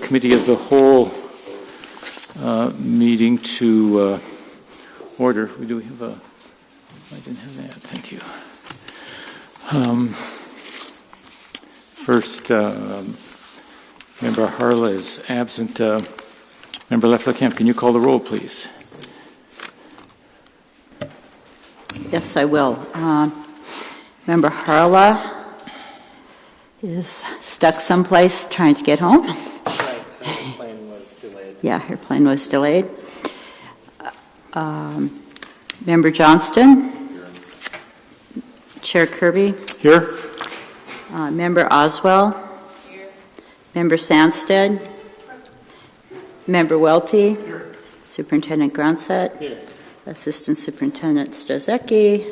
Committee of the Whole meeting to order. Do we have a... I didn't have that. Thank you. First, Member Harla is absent. Member Lefler-Kemp, can you call the roll, please? Yes, I will. Member Harla is stuck someplace trying to get home. Right, so her plane was delayed. Yeah, her plane was delayed. Member Johnston. Here. Chair Kirby. Here. Member Oswell. Here. Member Sandstead. Member Welty. Here. Superintendent Grunset. Here. Assistant Superintendent Strzecki.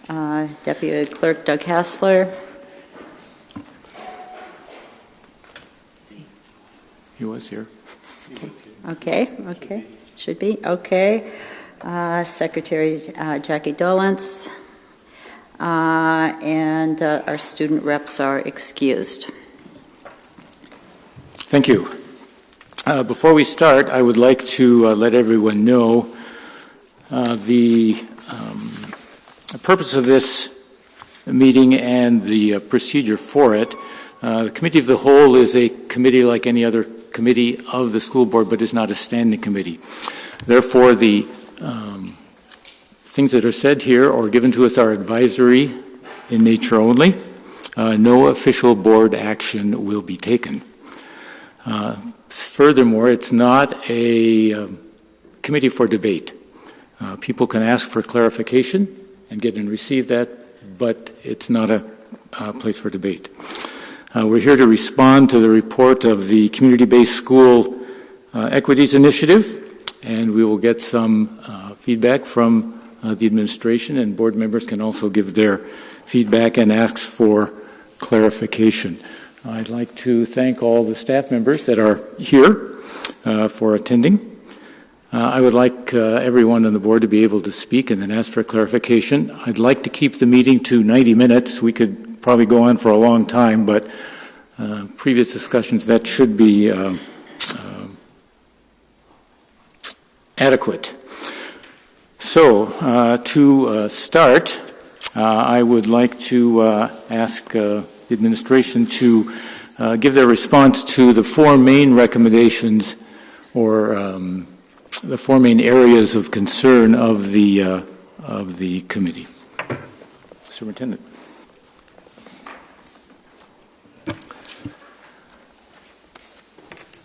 Here. Deputy Clerk Doug Hassler. He was here. Okay. Should be. Okay. Secretary Jackie Dolance. And our student reps are excused. Thank you. Before we start, I would like to let everyone know the purpose of this meeting and the procedure for it. The Committee of the Whole is a committee like any other committee of the school board, but is not a standing committee. Therefore, the things that are said here or given to us are advisory in nature only. No official board action will be taken. Furthermore, it's not a committee for debate. People can ask for clarification and get and receive that, but it's not a place for debate. We're here to respond to the report of the Community-Based School Equities Initiative, and we will get some feedback from the administration, and board members can also give their feedback and ask for clarification. I'd like to thank all the staff members that are here for attending. I would like everyone on the board to be able to speak and then ask for clarification. I'd like to keep the meeting to 90 minutes. We could probably go on for a long time, but previous discussions, that should be adequate. So, to start, I would like to ask the administration to give their response to the four main recommendations or the four main areas of concern of the committee. Superintendent.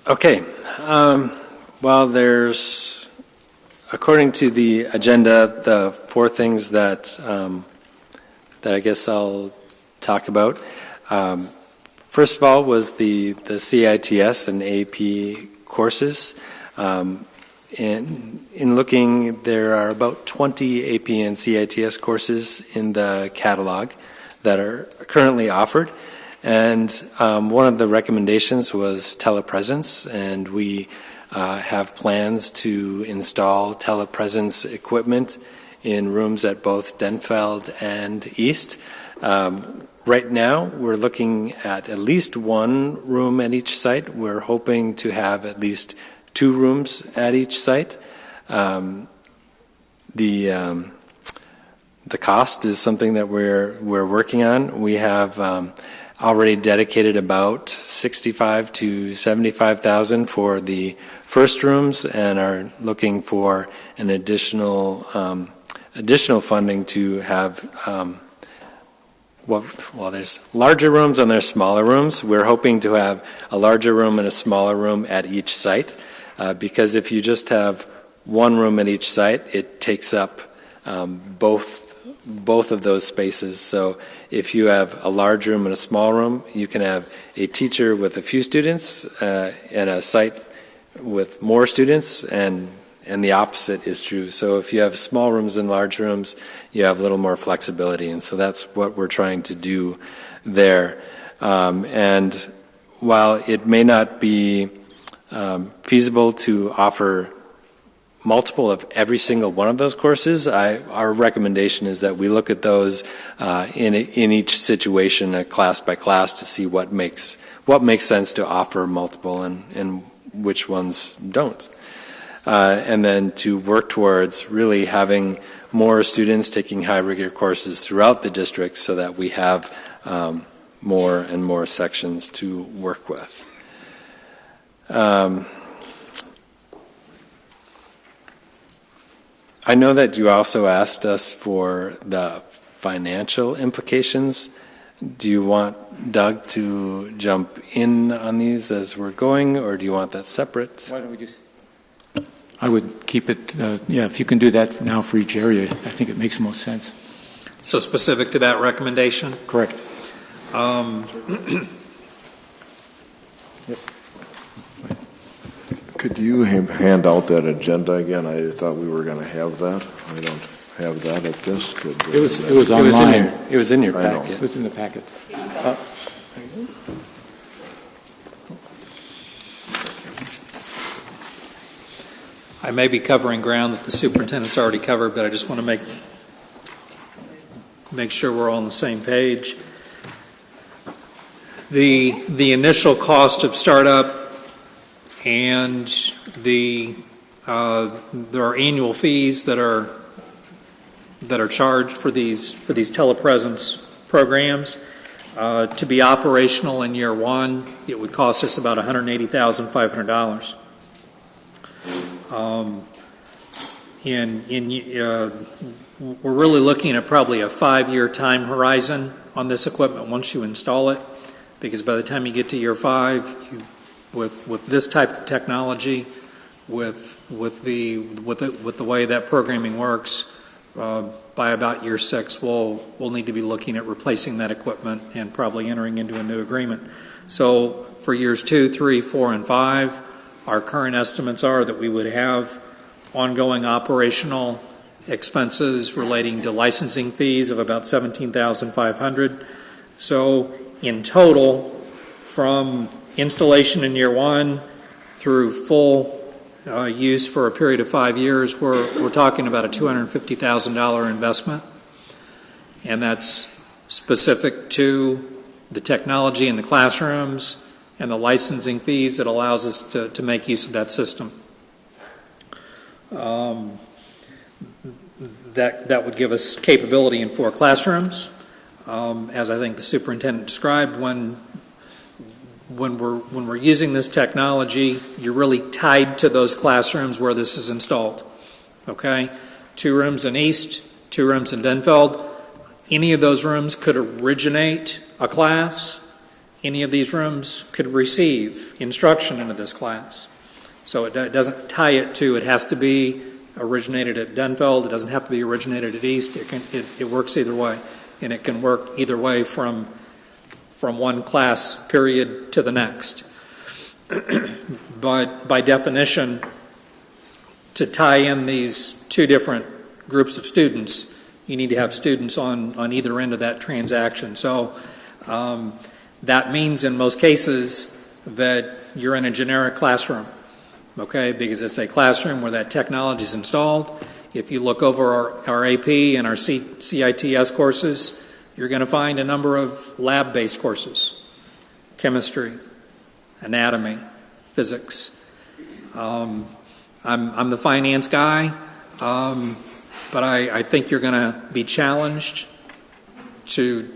Okay. Well, there's, according to the agenda, the four things that I guess I'll talk about. First of all was the CITS and AP courses. In looking, there are about 20 AP and CITS courses in the catalog that are currently offered. And one of the recommendations was telepresence, and we have plans to install telepresence equipment in rooms at both Denfeld and East. Right now, we're looking at least one room at each site. We're hoping to have at least 2 rooms at each site. The cost is something that we're working on. We have already dedicated about $65,000 to $75,000 for the first rooms, and are looking for an additional funding to have. Well, there's larger rooms and there's smaller rooms. We're hoping to have a larger room and a smaller room at each site, because if you just have one room at each site, it takes up both of those spaces. So if you have a large room and a small room, you can have a teacher with a few students and a site with more students, and the opposite is true. So if you have small rooms and large rooms, you have a little more flexibility, and so that's what we're trying to do there. And while it may not be feasible to offer multiple of every single one of those courses, our recommendation is that we look at those in each situation, class by class, to see what makes what makes sense to offer multiple and which ones don't. And then to work towards really having more students taking high rigor courses throughout the district so that we have more and more sections to work with. I know that you also asked us for the financial implications. Do you want Doug to jump in on these as we're going, or do you want that separate? Why don't we just... I would keep it, if you can do that now for each area, I think it makes most sense. So specific to that recommendation? Correct. Yes. Could you hand out that agenda again? I thought we were going to have that. I don't have that at this. It was online. It was in your I know. packet. It was in the packet. I may be covering ground that the superintendent's already covered, but I just want to make sure we're all on the same page. The initial cost of startup and there are annual fees that are charged for these telepresence programs. To be operational in year one, it would cost us about $180,500. We're really looking at probably a 5-year time horizon on this equipment once you install it, because by the time you get to year 5, with this type of technology, with the way that programming works, by about year 6, we'll need to be looking at replacing that equipment and probably entering into a new agreement. So for years 2, 3, 4, and 5, our current estimates are that we would have ongoing operational expenses relating to licensing fees of about $17,500. So in total, from installation in year 1 through full use for a period of 5 years, we're talking about a $250,000 investment, and that's specific to the technology in the classrooms and the licensing fees that allows us to make use of that system. That would give us capability in 4 classrooms. As I think the superintendent described, when we're using this technology, you're really tied to those classrooms where this is installed. Okay? 2 rooms in East, 2 rooms in Denfeld. Any of those rooms could originate a class. Any of these rooms could receive instruction into this class. So it doesn't tie it to, it has to be originated at Denfeld. It doesn't have to be originated at East. It works either way. And it can work either way from one class period to the next. But by definition, to tie in these 2 different groups of students, you need to have students on either end of that transaction. So that means in most cases that you're in a generic classroom, okay, because it's a classroom where that technology is installed. If you look over our AP and our CITS courses, you're going to find a number of lab-based courses: chemistry, anatomy, physics. I'm the finance guy, but I think you're going to be challenged to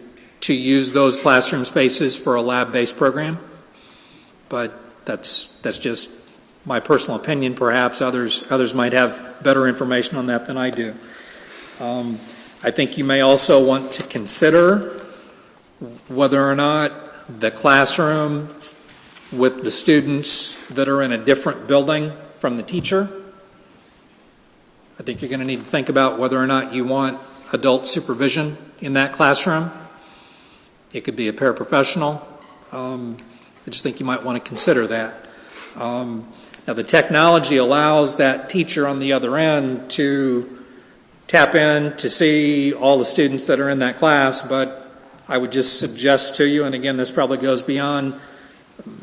use those classroom spaces for a lab-based program. But that's just my personal opinion. Perhaps others might have better information on that than I do. I think you may also want to consider whether or not the classroom with the students that are in a different building from the teacher, I think you're going to need to think about whether or not you want adult supervision in that classroom. It could be a paraprofessional. I just think you might want to consider that. Now, the technology allows that teacher on the other end to tap in to see all the students that are in that class, but I would just suggest to you, and again, this probably goes beyond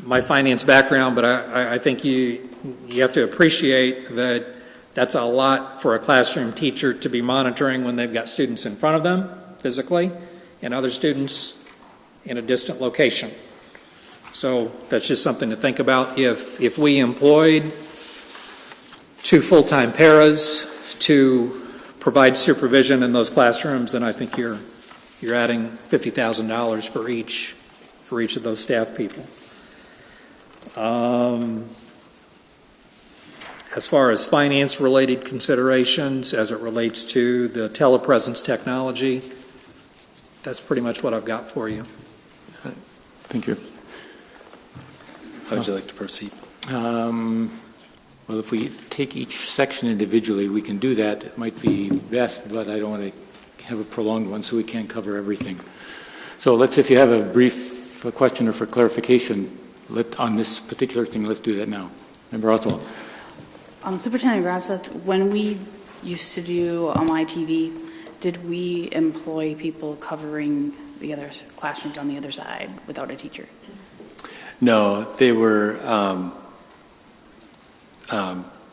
my finance background, but I think you have to appreciate that that's a lot for a classroom teacher to be monitoring when they've got students in front of them physically and other students in a distant location. So that's just something to think about. If we employed 2 full-time paras to provide supervision in those classrooms, then I think you're adding $50,000 for each of those staff people. As far as finance-related considerations, as it relates to the telepresence technology, that's pretty much what I've got for you. Thank you. How would you like to proceed? Well, if we take each section individually, we can do that. It might be best, but I don't want to have a prolonged one, so we can't cover everything. So if you have a brief question or for clarification on this particular thing, let's do that now. Member Oswald. Superintendent Graseth, when we used to do ITV, did we employ people covering the other classrooms on the other side without a teacher? No, they were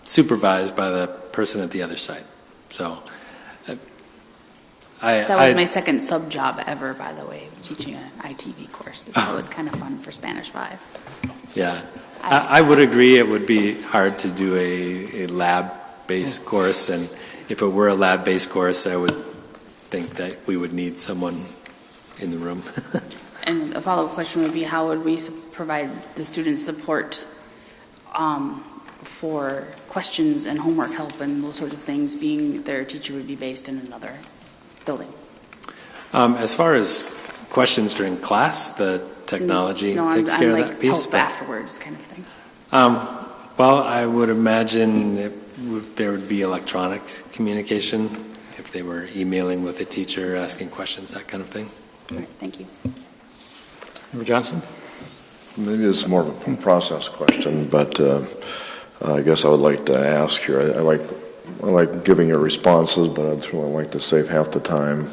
supervised by the person at the other side. So That was my second sub job ever, by the way, teaching an ITV course. That was kind of fun for Spanish 5. Yeah, I would agree it would be hard to do a lab-based course, and if it were a lab-based course, I would think that we would need someone in the room. And a follow-up question would be, how would we provide the students support for questions and homework help and those sorts of things, being their teacher would be based in another building? As far as questions during class, the technology takes care of that piece. Help afterwards kind of thing. Well, I would imagine there would be electronic communication if they were emailing with a teacher, asking questions, that kind of thing. All right, thank you. Member Johnson? Maybe it's more of a process question, but I guess I would like to ask here. I like giving your responses, but I'd really like to save half the time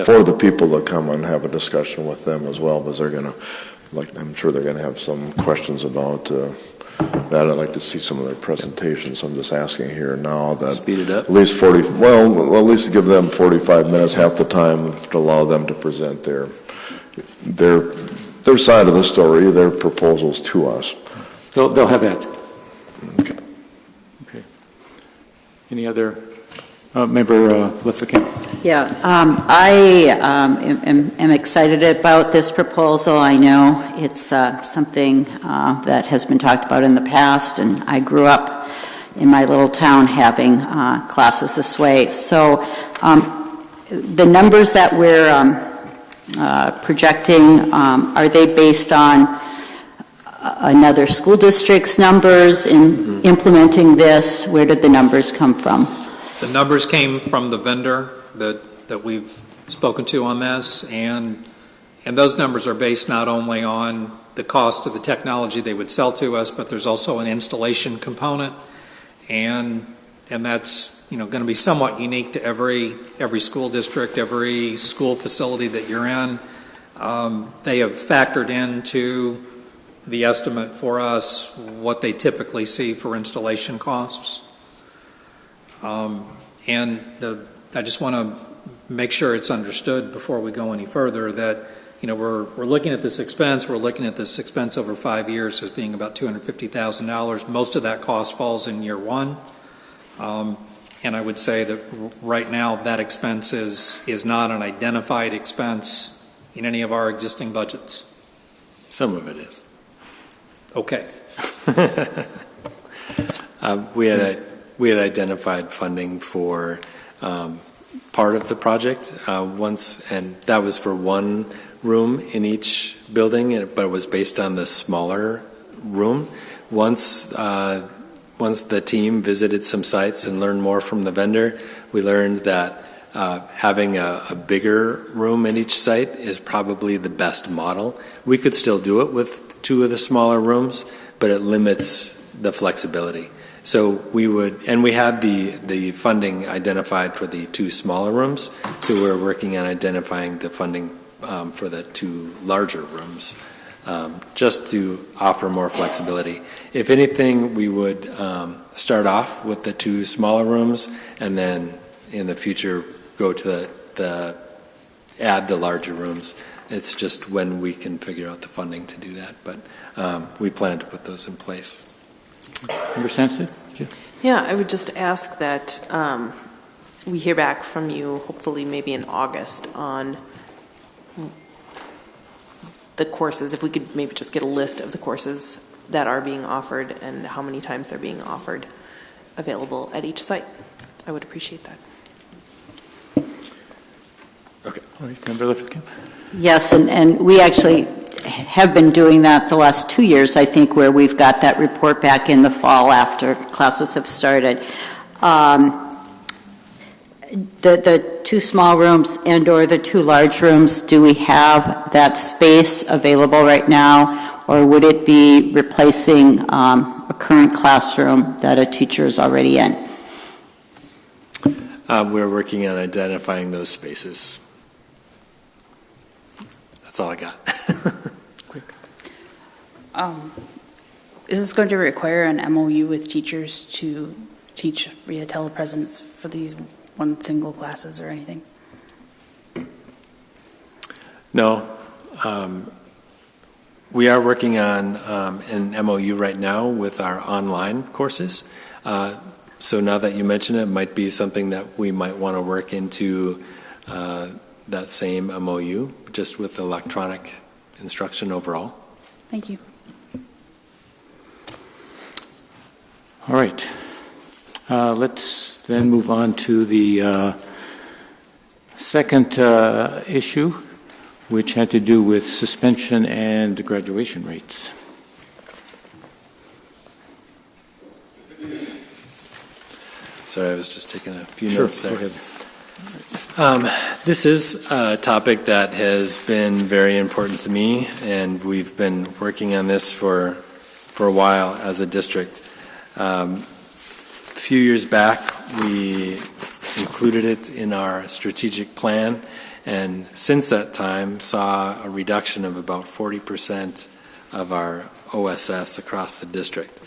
for the people that come and have a discussion with them as well, because I'm sure they're going to have some questions about that. I'd like to see some of their presentations. So I'm just asking here now that speed it up. At least 40. Well, at least give them 45 minutes, half the time, to allow them to present their side of the story, their proposals to us. They'll have that. Okay. Okay. Any other member Lefferkamp? Yeah, I am excited about this proposal. I know it's something that has been talked about in the past, and I grew up in my little town having classes this way. So the numbers that we're projecting, are they based on another school district's numbers in implementing this? Where did the numbers come from? The numbers came from the vendor that we've spoken to on this, and those numbers are based not only on the cost of the technology they would sell to us, but there's also an installation component, and that's going to be somewhat unique to every school district, every school facility that you're in. They have factored into the estimate for us what they typically see for installation costs. And I just want to make sure it's understood before we go any further that, we're looking at this expense. We're looking at this expense over 5 years as being about $250,000. Most of that cost falls in year one. And I would say that right now that expense is not an identified expense in any of our existing budgets. Some of it is. Okay. We had identified funding for part of the project once, and that was for one room in each building, but it was based on the smaller room. Once the team visited some sites and learned more from the vendor, we learned that having a bigger room in each site is probably the best model. We could still do it with 2 of the smaller rooms, but it limits the flexibility. So we had the funding identified for the 2 smaller rooms, so we're working on identifying the funding for the 2 larger rooms, just to offer more flexibility. If anything, we would start off with the 2 smaller rooms, and then in the future go to add the larger rooms. It's just when we can figure out the funding to do that. But we plan to put those in place. Member Sampson? Yeah, I would just ask that we hear back from you, hopefully maybe in August, on the courses. If we could maybe just get a list of the courses that are being offered and how many times they're being offered available at each site. I would appreciate that. Okay. All right, Member Lifkin. Yes, and we actually have been doing that the last 2 years, I think, where we've got that report back in the fall after classes have started. The 2 small rooms and or the 2 large rooms, do we have that space available right now, or would it be replacing a current classroom that a teacher is already in? We're working on identifying those spaces. That's all I got. Quick. Is this going to require an MOU with teachers to teach via telepresence for these one single classes or anything? No. We are working on an MOU right now with our online courses. So now that you mention it, might be something that we might want to work into that same MOU, just with electronic instruction overall. Thank you. All right. Let's then move on to the second issue, which had to do with suspension and graduation rates. Sorry, I was just taking a few Sure, notes there. go ahead. This is a topic that has been very important to me, and we've been working on this for a while as a district. A few years back, we included it in our strategic plan, and since that time saw a reduction of about 40% of our OSS across the district.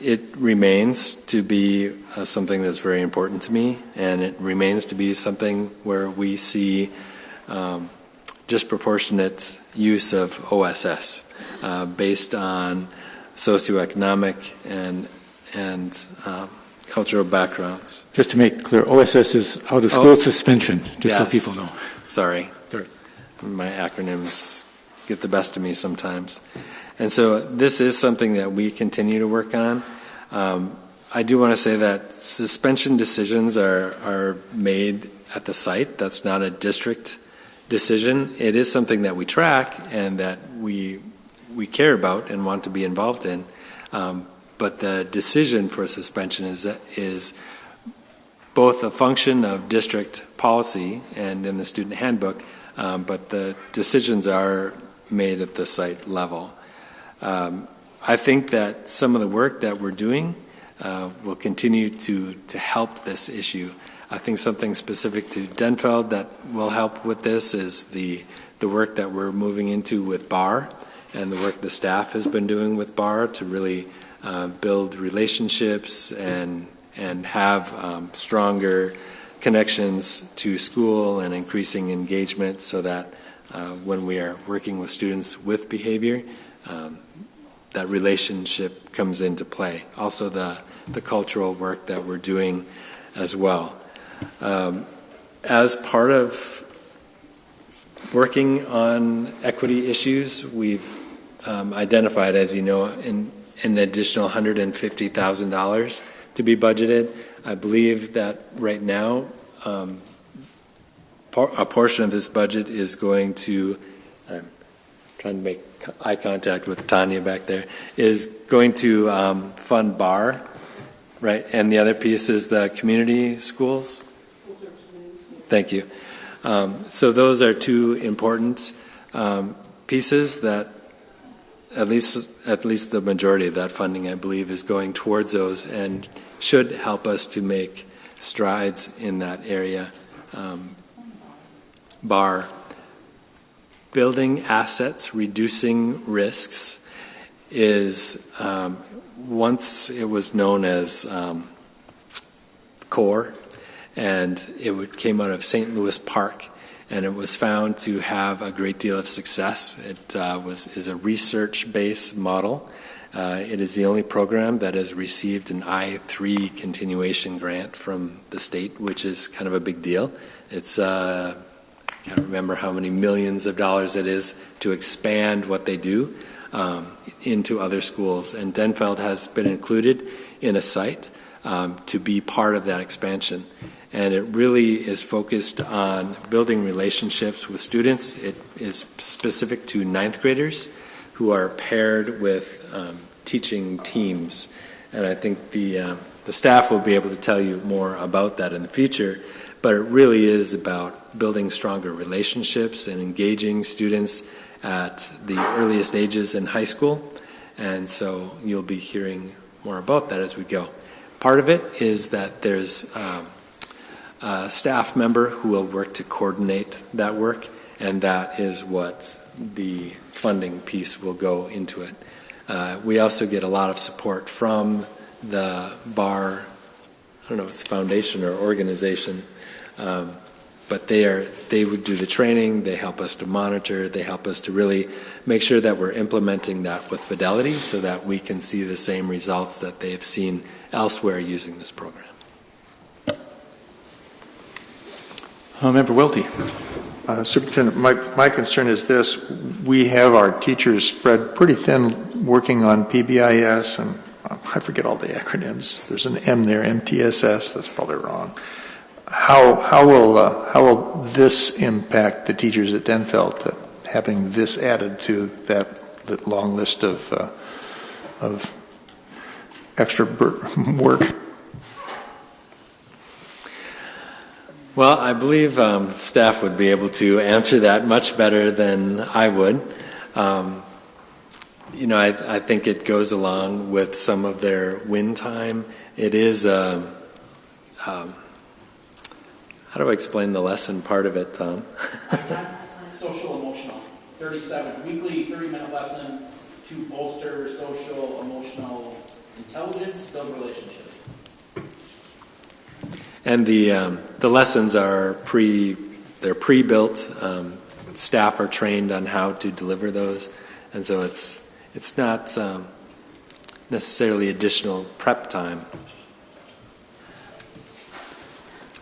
It remains to be something that's very important to me, and it remains to be something where we see disproportionate use of OSS based on socioeconomic and cultural backgrounds. Just to make clear, OSS is out of school suspension, just so Yes. people know. Sorry. Sorry. My acronyms get the best of me sometimes. And so this is something that we continue to work on. I do want to say that suspension decisions are made at the site. That's not a district decision. It is something that we track and that we care about and want to be involved in. But the decision for suspension is both a function of district policy and in the student handbook, but the decisions are made at the site level. I think that some of the work that we're doing will continue to help this issue. I think something specific to Denfeld that will help with this is the work that we're moving into with BAR and the work the staff has been doing with BAR to really build relationships and have stronger connections to school and increasing engagement so that when we are working with students with behavior, that relationship comes into play. Also the cultural work that we're doing as well. As part of working on equity issues, we've identified, as you know, an additional $150,000 to be budgeted. I believe that right now a portion of this budget is going to, I'm trying to make eye contact with Tanya back there, is going to fund BAR, right? And the other piece is the community schools? Thank you. So those are two important pieces that at least the majority of that funding, I believe, is going towards those and should help us to make strides in that area. BAR, building assets, reducing risks, is once it was known as CORE, and it came out of St. Louis Park. and it was found to have a great deal of success. It is a research-based model. It is the only program that has received an I3 continuation grant from the state, which is kind of a big deal. It's I can't remember how many millions of dollars it is to expand what they do into other schools. And Denfeld has been included in a site to be part of that expansion. And it really is focused on building relationships with students. It is specific to ninth graders who are paired with teaching teams. And I think the staff will be able to tell you more about that in the future. But it really is about building stronger relationships and engaging students at the earliest ages in high school. And so you'll be hearing more about that as we go. Part of it is that there's a staff member who will work to coordinate that work, and that is what the funding piece will go into it. We also get a lot of support from the BAR, I don't know if it's foundation or organization, but they would do the training, they help us to monitor, they help us to really make sure that we're implementing that with fidelity so that we can see the same results that they have seen elsewhere using this program. Member Welty. Superintendent, my concern is this. We have our teachers spread pretty thin working on PBIS, and I forget all the acronyms. There's an M there, MTSS, that's probably wrong. How will this impact the teachers at Denfeld, having this added to that long list of extra work? Well, I believe staff would be able to answer that much better than I would. I think it goes along with some of their win time. It is, how do I explain the lesson part of it, Tom? Social emotional. 37, weekly 30-minute lesson to bolster social emotional intelligence, build relationships. And the lessons are pre-built. Staff are trained on how to deliver those, and so it's not necessarily additional prep time.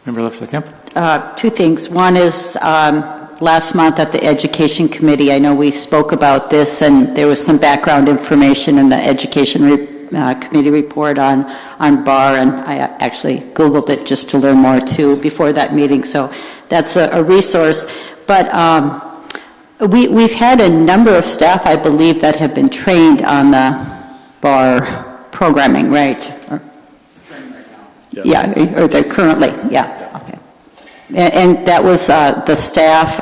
Member Lefler-Kemp. Two things. One is last month at the Education Committee, I know we spoke about this, and there was some background information in the Education Committee report on BAR, and I actually Googled it just to learn more too before that meeting, so that's a resource. But we've had a number of staff, I believe, that have been trained on the BAR programming, right? Yeah, or they're currently, yeah, okay. And that was the staff,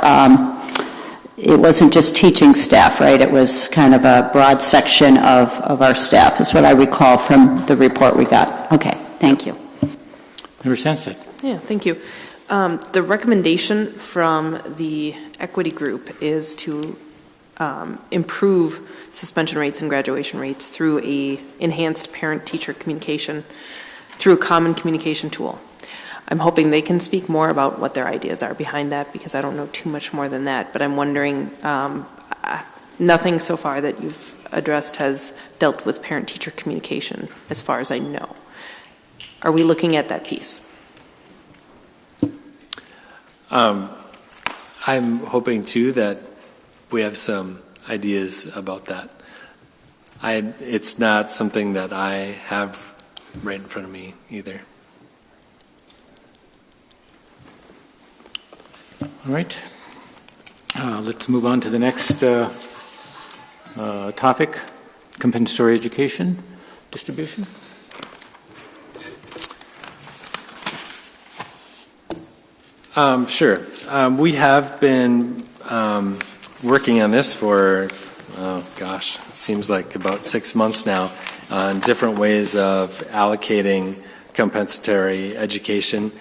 it wasn't just teaching staff, right? It was kind of a broad section of our staff, is what I recall from the report we got. Okay, thank you. Member Sanstead. Yeah, thank you. The recommendation from the equity group is to improve suspension rates and graduation rates through a enhanced parent-teacher communication through a common communication tool. I'm hoping they can speak more about what their ideas are behind that, because I don't know too much more than that, but I'm wondering, nothing so far that you've addressed has dealt with parent-teacher communication, as far as I know. Are we looking at that piece? I'm hoping, too, that we have some ideas about that. It's not something that I have right in front of me either. All right. Let's move on to the next topic, compensatory education distribution. Sure. We have been working on this for, seems like about 6 months now, on different ways of allocating compensatory education.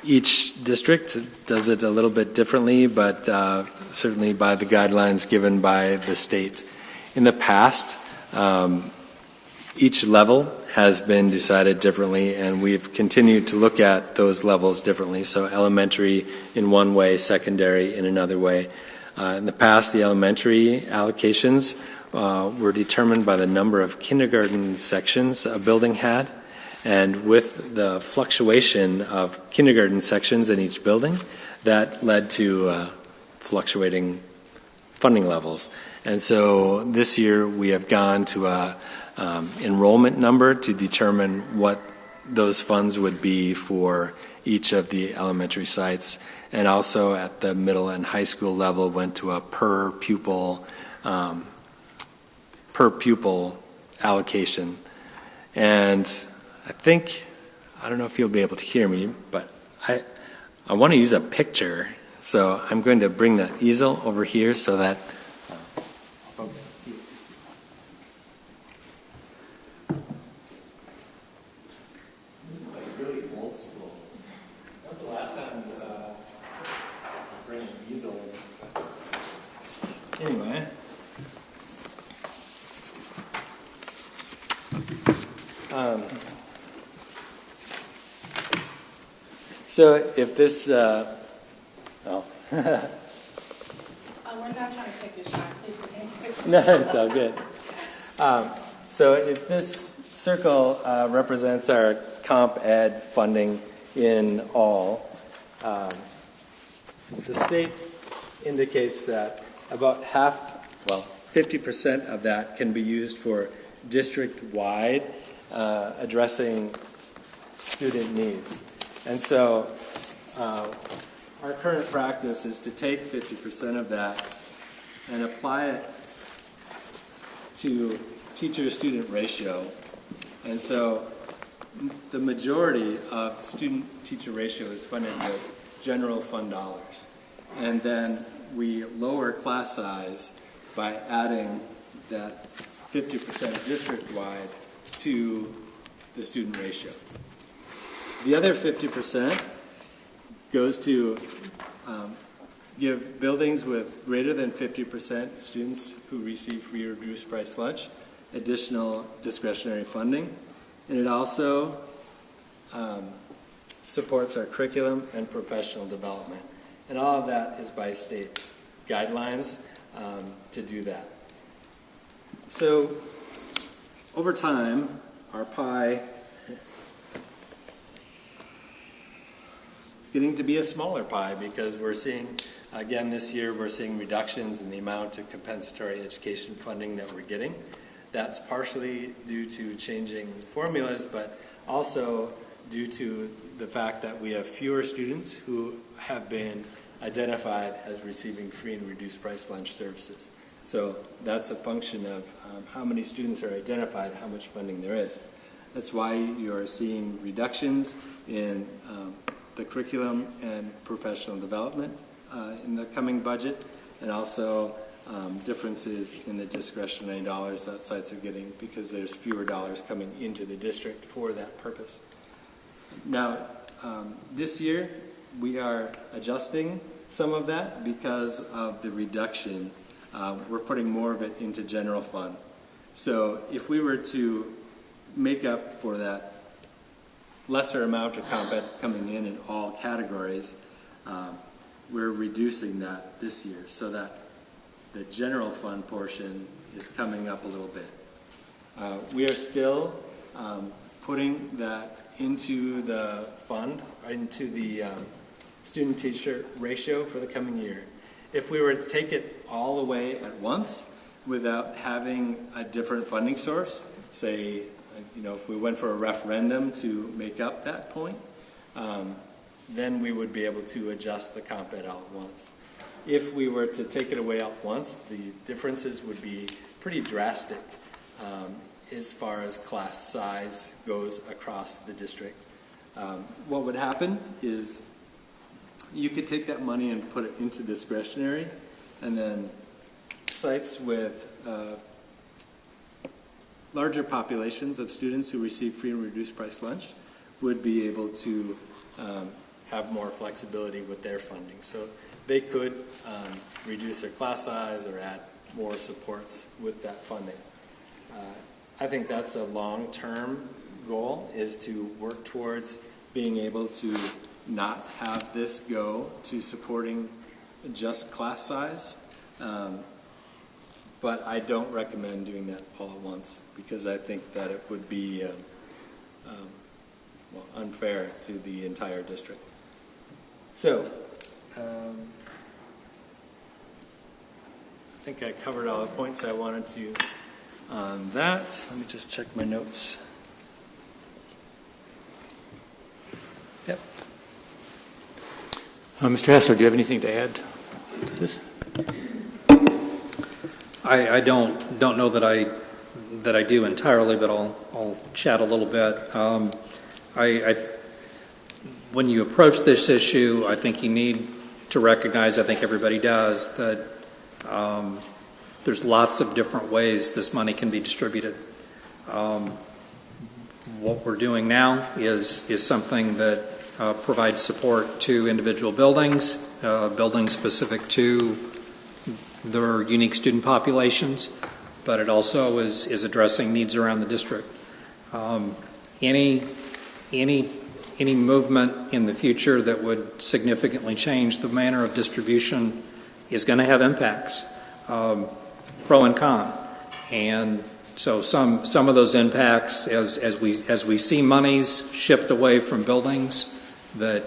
Each district does it a little bit differently, but certainly by the guidelines given by the state. In the past, each level has been decided differently, and we've continued to look at those levels differently. So elementary in one way, secondary in another way. In the past, the elementary allocations were determined by the number of kindergarten sections a building had. And with the fluctuation of kindergarten sections in each building, that led to fluctuating funding levels. And so this year we have gone to a enrollment number to determine what those funds would be for each of the elementary sites. And also at the middle and high school level went to a per pupil allocation. And I don't know if you'll be able to hear me, but I want to use a picture. So I'm going to bring the easel over here so that this is like really old school. When's the last time we saw bring an easel? Anyway. So if this, We're not trying to take your shot, please. no, it's all good. So if this circle represents our comp ed funding in all, the state indicates that about 50% of that can be used for district-wide addressing student needs. And so our current practice is to take 50% of that and apply it to teacher-student ratio. And so the majority of student-teacher ratio is funded with general fund dollars. And then we lower class size by adding that 50% district-wide to the student ratio. The other 50% goes to give buildings with greater than 50% students who receive free or reduced price lunch additional discretionary funding. And it also supports our curriculum and professional development. And all of that is by state guidelines to do that. So over time, our pie is getting to be a smaller pie because we're seeing, again this year, we're seeing reductions in the amount of compensatory education funding that we're getting. That's partially due to changing formulas, but also due to the fact that we have fewer students who have been identified as receiving free and reduced price lunch services. So that's a function of how many students are identified, how much funding there is. That's why you're seeing reductions in the curriculum and professional development in the coming budget, and also differences in the discretionary dollars that sites are getting because there's fewer dollars coming into the district for that purpose. Now, this year we are adjusting some of that because of the reduction. We're putting more of it into general fund. So if we were to make up for that lesser amount of comp ed coming in all categories, we're reducing that this year so that the general fund portion is coming up a little bit. We are still putting that into the fund, into the student-teacher ratio for the coming year. If we were to take it all away at once without having a different funding source, say, if we went for a referendum to make up that point, then we would be able to adjust the comp ed all at once. If we were to take it away all at once, the differences would be pretty drastic as far as class size goes across the district. What would happen is you could take that money and put it into discretionary, and then sites with larger populations of students who receive free and reduced price lunch would be able to have more flexibility with their funding. So they could reduce their class size or add more supports with that funding. I think that's a long-term goal is to work towards being able to not have this go to supporting just class size. But I don't recommend doing that all at once because I think that it would be unfair to the entire district. So, I think I covered all the points I wanted to on that. Let me just check my notes. Yep. Mr. Hassler, do you have anything to add to this? I don't know that I do entirely, but I'll chat a little bit. When you approach this issue, I think you need to recognize, I think everybody does, that there's lots of different ways this money can be distributed. What we're doing now is something that provides support to individual buildings, buildings specific to their unique student populations, but it also is addressing needs around the district. Any movement in the future that would significantly change the manner of distribution is going to have impacts, pro and con. And so some of those impacts, as we see monies shift away from buildings that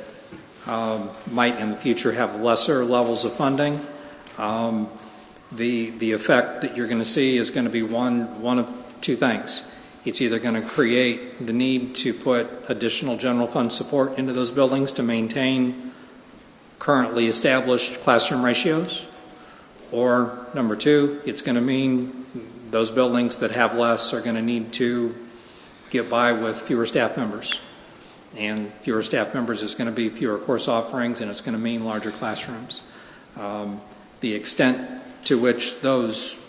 might in the future have lesser levels of funding, the effect that you're going to see is going to be one of two things. It's either going to create the need to put additional general fund support into those buildings to maintain currently established classroom ratios, or number two, it's going to mean those buildings that have less are going to need to get by with fewer staff members. And fewer staff members is going to be fewer course offerings, and it's going to mean larger classrooms. The extent to which those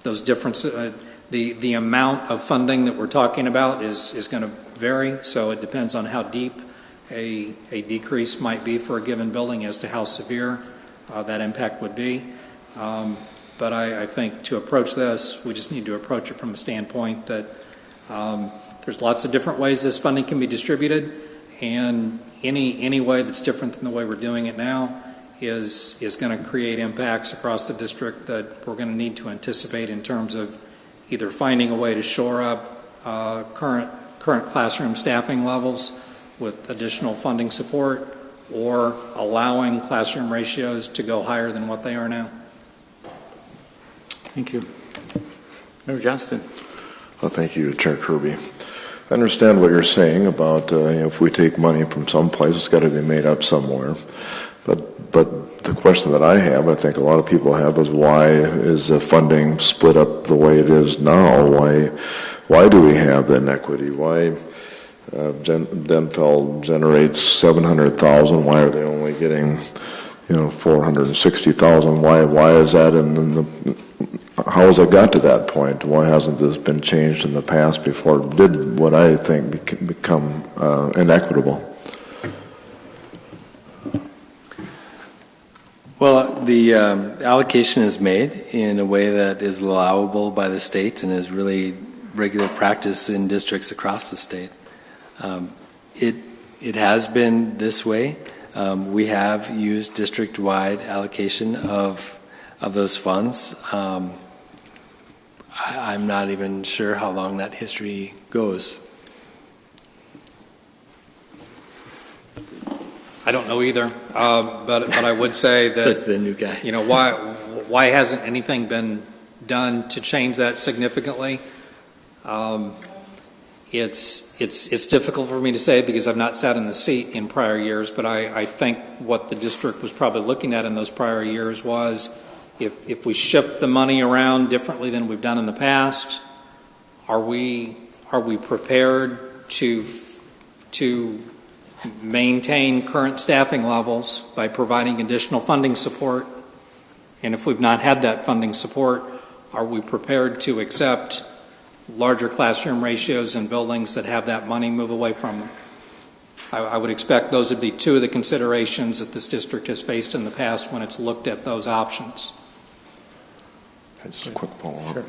differences, the amount of funding that we're talking about is going to vary. So it depends on how deep a decrease might be for a given building as to how severe that impact would be. But I think to approach this, we just need to approach it from a standpoint that there's lots of different ways this funding can be distributed, and any way that's different than the way we're doing it now is going to create impacts across the district that we're going to need to anticipate in terms of either finding a way to shore up current classroom staffing levels with additional funding support, or allowing classroom ratios to go higher than what they are now. Thank you. Member Johnston. Well, thank you, Chair Kirby. I understand what you're saying about if we take money from someplace, it's got to be made up somewhere. But the question that I have, I think a lot of people have, is why is the funding split up the way it is now? Why do we have the inequity? Why Denfeld generates $700,000? Why are they only getting, $460,000? Why is that how has it got to that point? Why hasn't this been changed in the past before it did what I think become inequitable? Well, the allocation is made in a way that is allowable by the state and is really regular practice in districts across the state. It has been this way. We have used district-wide allocation of those funds. I'm not even sure how long that history goes. I don't know either, but I would say that Says the new guy. Why hasn't anything been done to change that significantly? It's difficult for me to say because I've not sat in the seat in prior years, but I think what the district was probably looking at in those prior years was if we shift the money around differently than we've done in the past, are we prepared to maintain current staffing levels by providing additional funding support? And if we've not had that funding support, are we prepared to accept larger classroom ratios in buildings that have that money move away from them? I would expect those would be two of the considerations that this district has faced in the past when it's looked at those options. Just a quick follow-up. Sure.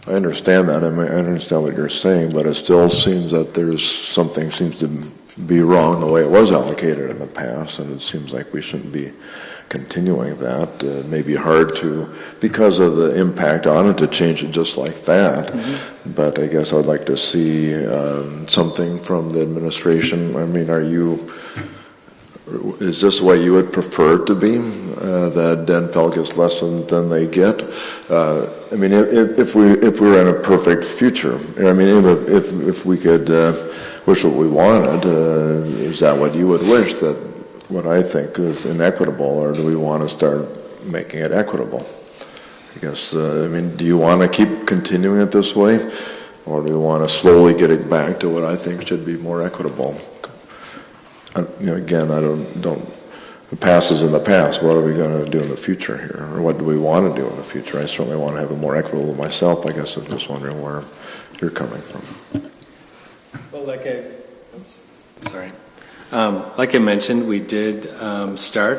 I understand that. I mean, I understand what you're saying, but it still seems that there's something seems to be wrong the way it was allocated in the past, and it seems like we shouldn't be continuing that. It may be hard to, because of the impact on it, to change it just like that. Mm-hmm. But I guess I'd like to see something from the administration. I mean, is this the way you would prefer it to be, that Denfeld gets less than they get? I mean, if we were in a perfect future, I mean, if we could wish what we wanted, is that what you would wish, that what I think is inequitable, or do we want to start making it equitable? I guess, I mean, do you want to keep continuing it this way, or do we want to slowly get it back to what I think should be more equitable? You know, again, I don't. The past is in the past. What are we going to do in the future here, or what do we want to do in the future? I certainly want to have it more equitable myself. I guess I'm just wondering where you're coming from. Well, like I mentioned, we did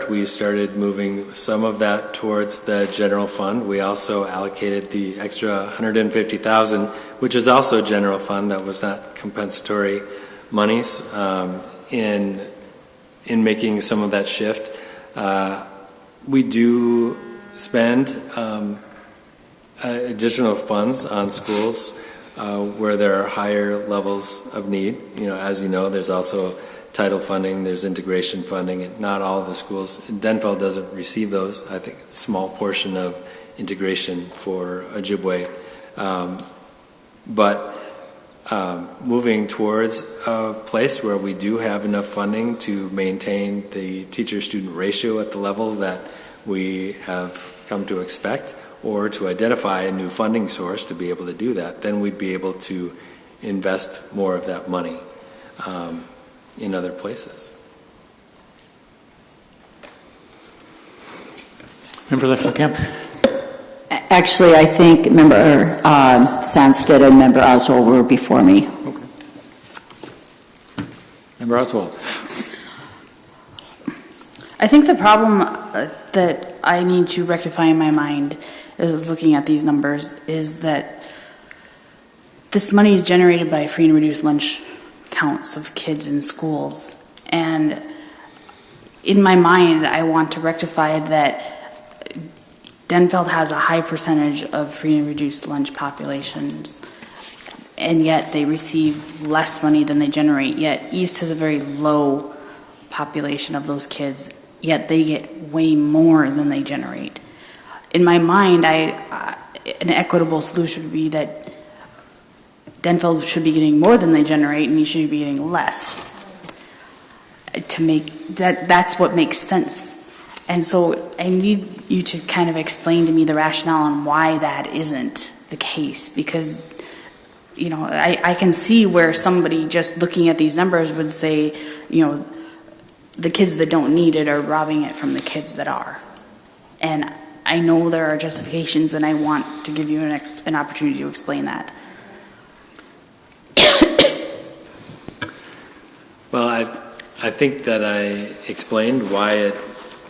We started moving some of that towards the general fund. We also allocated the extra $150,000, which is also general fund. That was not compensatory monies. In making some of that shift, we do spend additional funds on schools where there are higher levels of need. You know, as you know, there's also title funding, there's integration funding, and not all of the schools. Denfeld doesn't receive those. I think a small portion of integration for Ojibwe, but moving towards a place where we do have enough funding to maintain the teacher-student ratio at the level that we have come to expect, or to identify a new funding source to be able to do that, then we'd be able to invest more of that money in other places. Member Lefferkamp? Actually, I think Member Sandstedt and Member Oswald were before me. Okay. Member Oswald. I think the problem that I need to rectify in my mind as looking at these numbers is that this money is generated by free and reduced lunch counts of kids in schools. And in my mind, I want to rectify that Denfeld has a high percentage of free and reduced lunch populations, and yet they receive less money than they generate. Yet East has a very low population of those kids, yet they get way more than they generate. In my mind, an equitable solution would be that Denfeld should be getting more than they generate, and you should be getting less. To make that's what makes sense. And so I need you to kind of explain to me the rationale on why that isn't the case, because, you know, I can see where somebody just looking at these numbers would say, you know, the kids that don't need it are robbing it from the kids that are. And I know there are justifications, and I want to give you an opportunity to explain that. Well, I think that I explained why it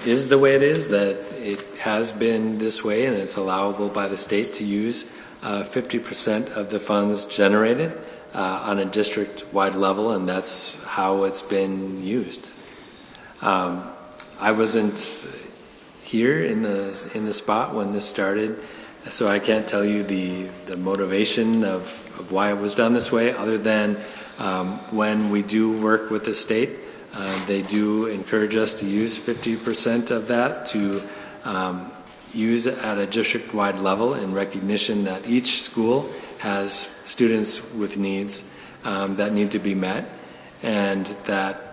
is the way it is, that it has been this way, and it's allowable by the state to use 50% of the funds generated on a district-wide level, and that's how it's been used. I wasn't here in the spot when this started, so I can't tell you the motivation of why it was done this way, other than when we do work with the state, they do encourage us to use 50% of that to use at a district-wide level, in recognition that each school has students with needs that need to be met, and that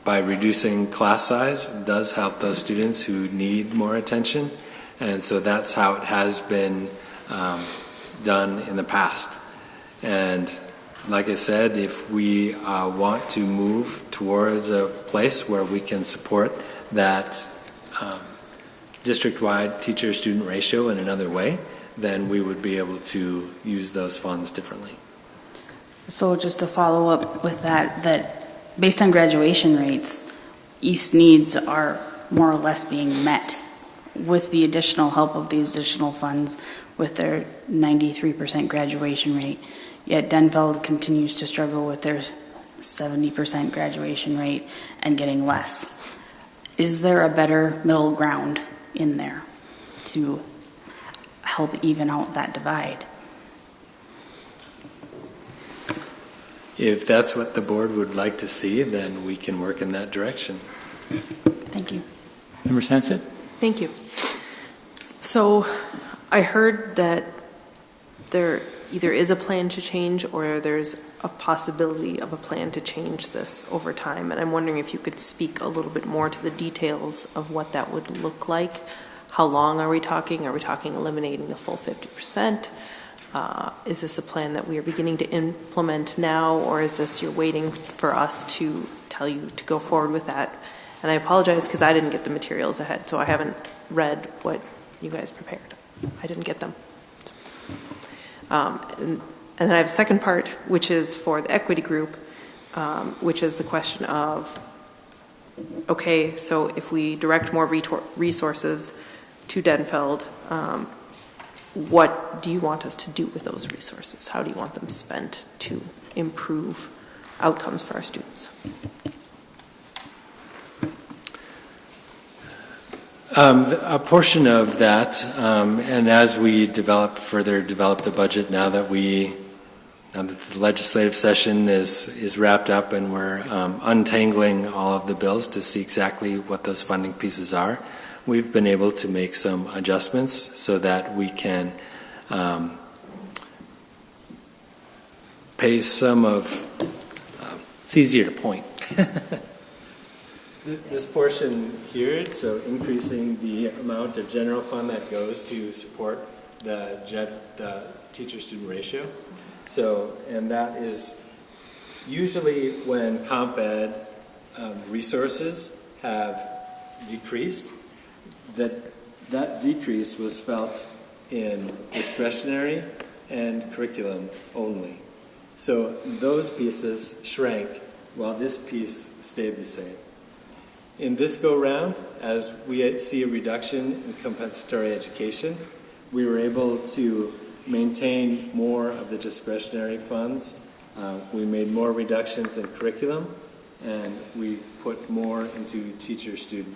by reducing class size does help those students who need more attention. And so that's how it has been done in the past. And like I said, if we want to move towards a place where we can support that district-wide teacher-student ratio in another way, then we would be able to use those funds differently. So just to follow up with that based on graduation rates, East needs are more or less being met. With the additional help of these additional funds, with their 93% graduation rate, yet Denfeld continues to struggle with their 70% graduation rate and getting less. Is there a better middle ground in there to help even out that divide? If that's what the board would like to see, then we can work in that direction. Thank you. Member Sansett? Thank you. So I heard that there either is a plan to change or there's a possibility of a plan to change this over time. And I'm wondering if you could speak a little bit more to the details of what that would look like. How long are we talking? Are we talking eliminating the full 50%? Is this a plan that we are beginning to implement now, or is this you're waiting for us to tell you to go forward with that? And I apologize because I didn't get the materials ahead, so I haven't read what you guys prepared. I didn't get them. And then I have a second part, which is for the equity group, which is the question of, okay, so if we direct more resources to Denfeld, what do you want us to do with those resources? How do you want them spent to improve outcomes for our students? A portion of that, and as we further develop the budget, now that the legislative session is wrapped up and we're untangling all of the bills to see exactly what those funding pieces are, we've been able to make some adjustments so that we can pay some of, it's easier to point. This portion here, so increasing the amount of general fund that goes to support the teacher-student ratio. So, and that is usually when comp ed resources have decreased, that decrease was felt in discretionary and curriculum only. So those pieces shrank while this piece stayed the same. In this go-round, as we see a reduction in compensatory education, we were able to maintain more of the discretionary funds. We made more reductions in curriculum, and we put more into teacher-student.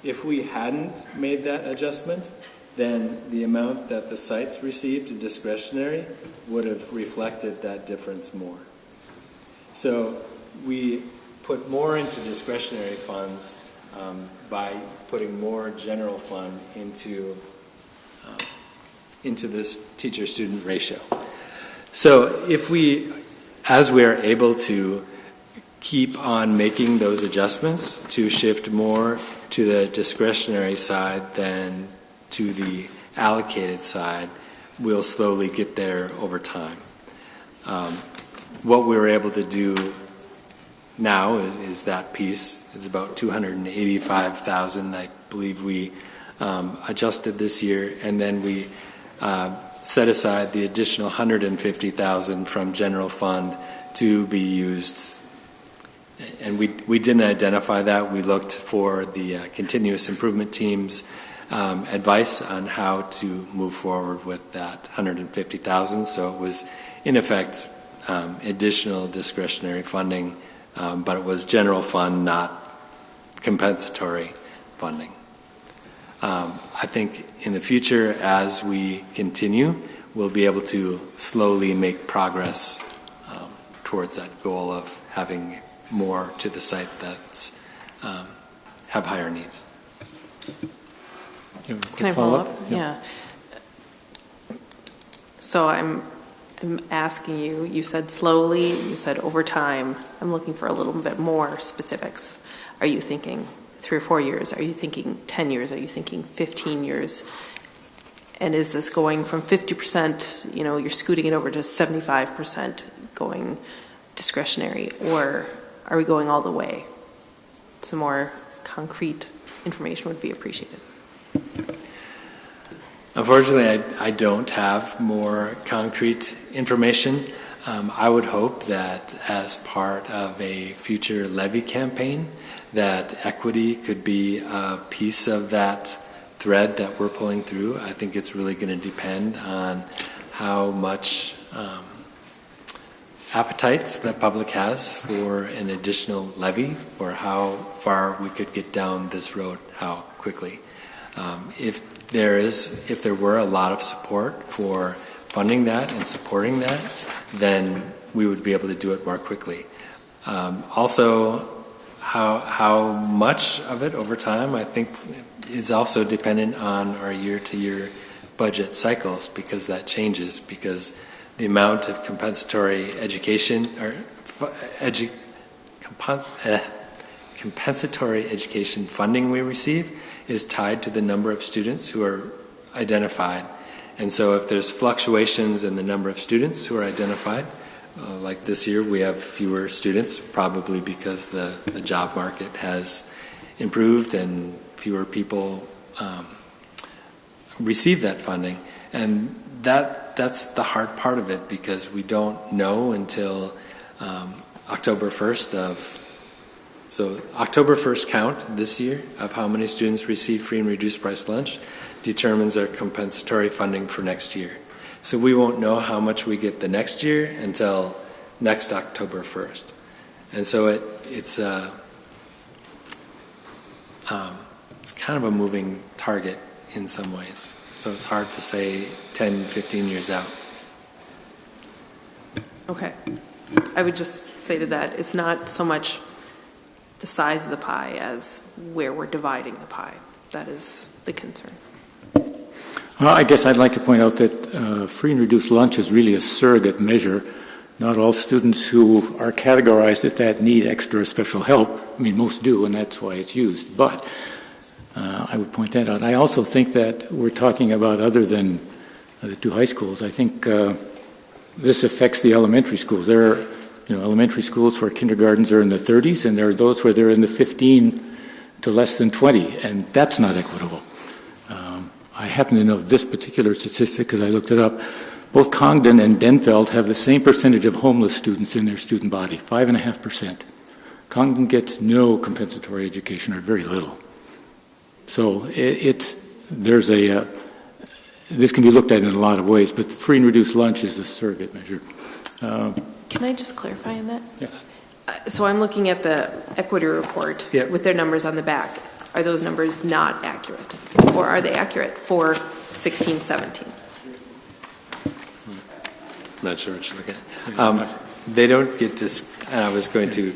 If we hadn't made that adjustment, then the amount that the sites received in discretionary would have reflected that difference more. So we put more into discretionary funds by putting more general fund into this teacher-student ratio. So as we are able to keep on making those adjustments to shift more to the discretionary side than to the allocated side, we'll slowly get there over time. What we were able to do now is that piece. It's about $285,000, I believe we adjusted this year, and then we set aside the additional $150,000 from general fund to be used. And we didn't identify that. We looked for the continuous improvement team's advice on how to move forward with that $150,000. So it was, in effect, additional discretionary funding, but it was general fund, not compensatory funding. I think in the future, as we continue, we'll be able to slowly make progress towards that goal of having more to the site that have higher needs. Can I follow up? Yeah. So I'm asking you, you said slowly, you said over time. I'm looking for a little bit more specifics. Are you thinking 3 or 4 years? Are you thinking 10 years? Are you thinking 15 years? And is this going from 50%, you're scooting it over to 75% going discretionary, or are we going all the way? Some more concrete information would be appreciated. Unfortunately, I don't have more concrete information. I would hope that as part of a future levy campaign, that equity could be a piece of that thread that we're pulling through. I think it's really going to depend on how much appetite the public has for an additional levy, or how far we could get down this road, how quickly. If there were a lot of support for funding that and supporting that, then we would be able to do it more quickly. Also, how much of it over time, I think, is also dependent on our year-to-year budget cycles, because that changes, because the amount of compensatory education or compensatory education funding we receive is tied to the number of students who are identified. And so if there's fluctuations in the number of students who are identified, like this year we have fewer students, probably because the job market has improved and fewer people receive that funding. And that's the hard part of it, because we don't know until October 1st so October 1st count this year of how many students receive free and reduced price lunch determines our compensatory funding for next year. So we won't know how much we get the next year until next October 1st. And so it's kind of a moving target in some ways. So it's hard to say 10, 15 years out. Okay. I would just say to that, it's not so much the size of the pie as where we're dividing the pie. That is the concern. Well, I guess I'd like to point out that free and reduced lunch is really a surrogate measure. Not all students who are categorized as that need extra special help. I mean, most do, and that's why it's used. But I would point that out. I also think that we're talking about, other than the two high schools, I think this affects the elementary schools. There are elementary schools where kindergartens are in the 30s, and there are those where they're in the 15 to less than 20, and that's not equitable. I happen to know this particular statistic because I looked it up. Both Congdon and Denfeld have the same percentage of homeless students in their student body, 5.5%. Congdon gets no compensatory education, or very little. So this can be looked at in a lot of ways, but the free and reduced lunch is a surrogate measure. Can I just clarify on that? Yeah. So I'm looking at the equity report with their numbers on the back. Are those numbers not accurate? Or are they accurate for 16-17? I'm not sure what you're looking at. They don't get and I was going to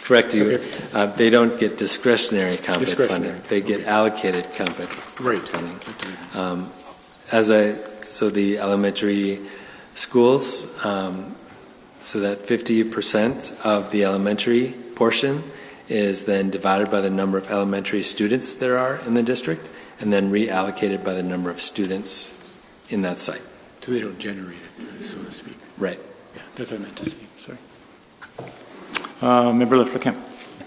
correct you. Okay. They don't get discretionary compet funding. They get allocated compet funding. So the elementary schools, so that 50% of the elementary portion is then divided by the number of elementary students there are in the district, and then reallocated by the number of students in that site. So they don't generate it, so to speak. Right. Yeah, that's what I meant to say. Sorry. Member LaFleur-Kemp.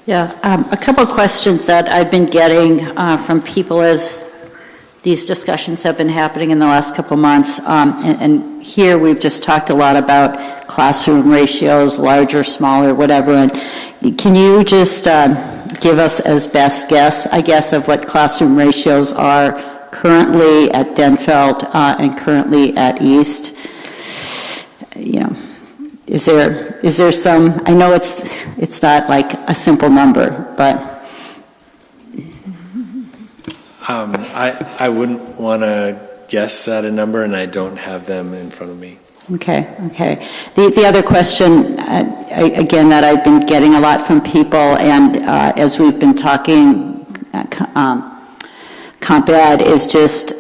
Yeah, a couple of questions that I've been getting from people as these discussions have been happening in the last couple of months. And here we've just talked a lot about classroom ratios, larger, smaller, whatever. And can you just give us as best guess, I guess, of what classroom ratios are currently at Denfeld and currently at East? Is there some? I know it's not like a simple number, but. I wouldn't want to guess at a number, and I don't have them in front of me. Okay. The other question, again, that I've been getting a lot from people, and as we've been talking, Comp Ed is just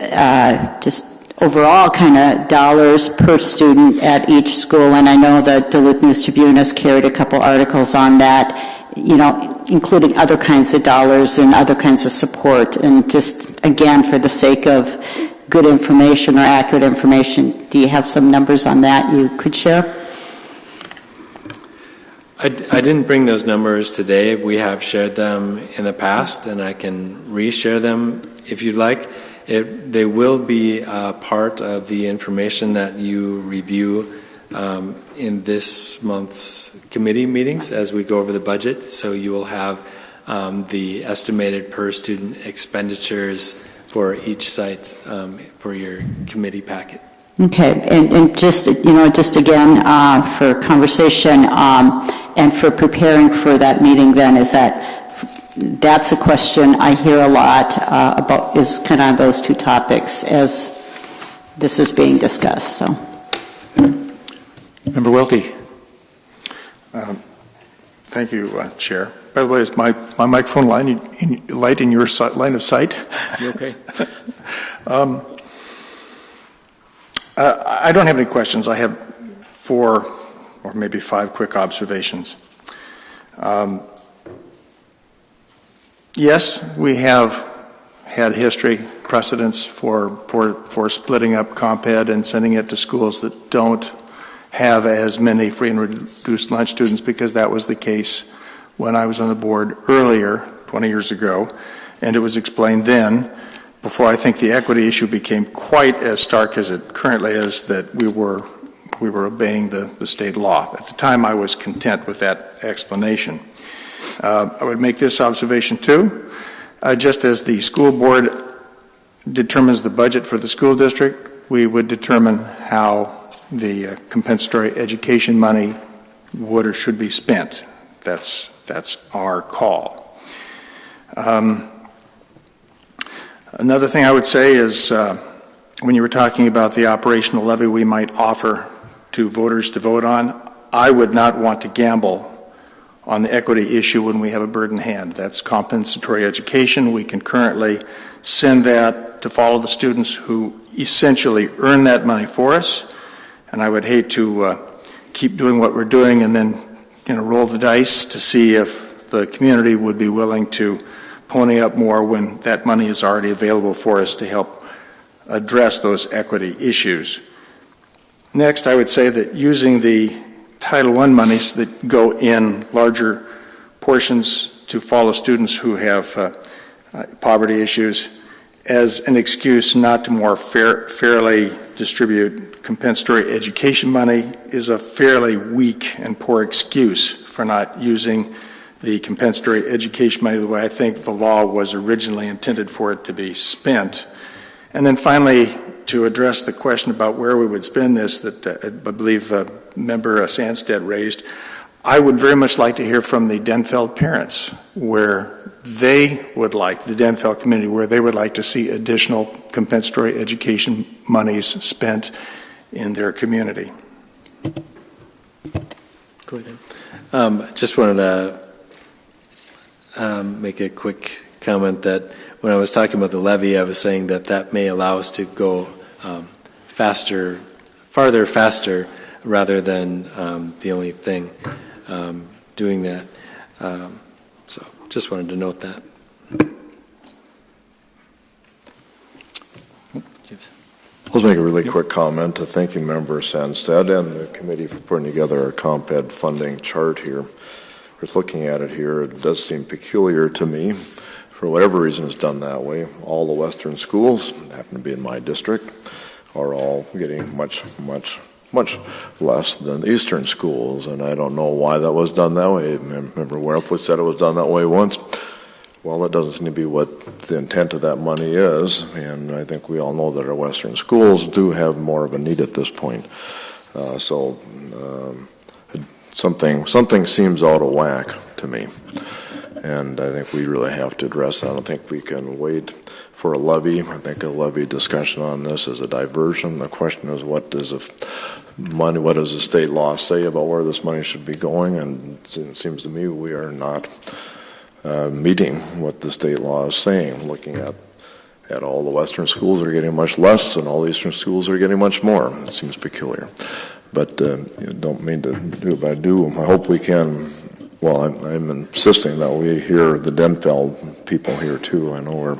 overall kind of dollars per student at each school, and I know the Duluth News-Tribune has carried a couple articles on that, including other kinds of dollars and other kinds of support. And just, again, for the sake of good information or accurate information, do you have some numbers on that you could share? I didn't bring those numbers today. We have shared them in the past, and I can re-share them if you'd like. They will be part of the information that you review in this month's committee meetings as we go over the budget. So you will have the estimated per student expenditures for each site for your committee packet. Okay, and just, just again, for conversation, and for preparing for that meeting then, that's a question I hear a lot about, is kind of those two topics as this is being discussed, so. Member Welty. Thank you, Chair. By the way, is my microphone light in your line of sight? You okay? I don't have any questions. I have 4 or maybe 5 quick observations. Yes, we have had history, precedents for splitting up comp ed and sending it to schools that don't have as many free and reduced lunch students, because that was the case when I was on the board earlier, 20 years ago, and it was explained then, before I think the equity issue became quite as stark as it currently is, that we were obeying the state law. At the time, I was content with that explanation. I would make this observation too. Just as the school board determines the budget for the school district, we would determine how the compensatory education money would or should be spent. That's our call. Another thing I would say is when you were talking about the operational levy we might offer to voters to vote on, I would not want to gamble on the equity issue when we have a bird in hand. That's compensatory education. We can currently send that to follow the students who essentially earn that money for us, and I would hate to keep doing what we're doing and then roll the dice to see if the community would be willing to pony up more when that money is already available for us to help address those equity issues. Next, I would say that using the Title I monies that go in larger portions to follow students who have poverty issues as an excuse not to more fairly distribute compensatory education money is a fairly weak and poor excuse for not using the compensatory education money the way I think the law was originally intended for it to be spent. And then finally, to address the question about where we would spend this that I believe Member Sandstedt raised, I would very much like to hear from the Denfeld parents where they would like, the Denfeld community, where they would like to see additional compensatory education monies spent in their community. Go ahead. Just wanted to make a quick comment that when I was talking about the levy, I was saying that may allow us to go farther, faster, rather than the only thing doing that. So just wanted to note that. Let's make a really quick comment to thanking Member Sandstedt and the committee for putting together a comp ed funding chart here. Just looking at it here, it does seem peculiar to me. For whatever reason, it's done that way. All the Western schools, happen to be in my district, are all getting much less than the Eastern schools, and I don't know why that was done that way. Member Werthley said it was done that way once. Well, that doesn't seem to be what the intent of that money is, and I think we all know that our Western schools do have more of a need at this point. Something seems out of whack to me, and I think we really have to address that. I don't think we can wait for a levy. I think a levy discussion on this is a diversion. The question is, what does the state law say about where this money should be going? And it seems to me we are not meeting what the state law is saying, looking at all the Western schools are getting much less and all the Eastern schools are getting much more. It seems peculiar. But don't mean to do it, but I do. I hope we can. Well, I'm insisting that we hear the Denfeld people here too. I know we're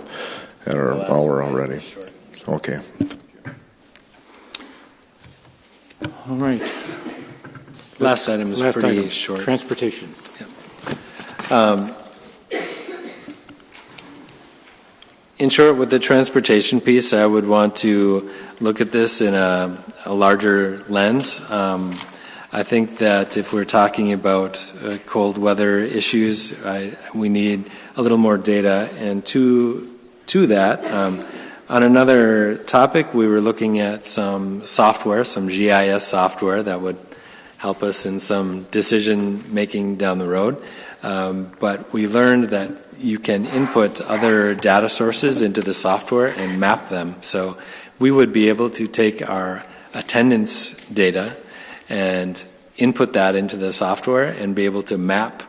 at our hour already. Okay. All right. Last item is pretty short. Transportation. Yep. In short, with the transportation piece, I would want to look at this in a larger lens. I think that if we're talking about cold weather issues, we need a little more data. And to that, on another topic, we were looking at some software, some GIS software that would help us in some decision making down the road. But we learned that you can input other data sources into the software and map them. So we would be able to take our attendance data and input that into the software and be able to map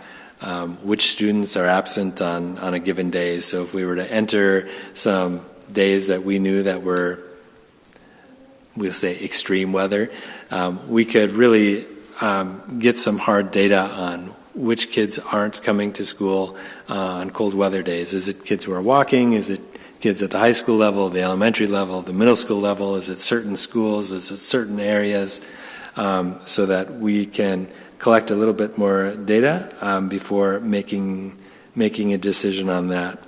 which students are absent on a given day. So if we were to enter some days that we knew that were, we'll say, extreme weather, we could really get some hard data on which kids aren't coming to school on cold weather days. Is it kids who are walking? Is it kids at the high school level, the elementary level, the middle school level? Is it certain schools? Is it certain areas? So that we can collect a little bit more data before making a decision on that.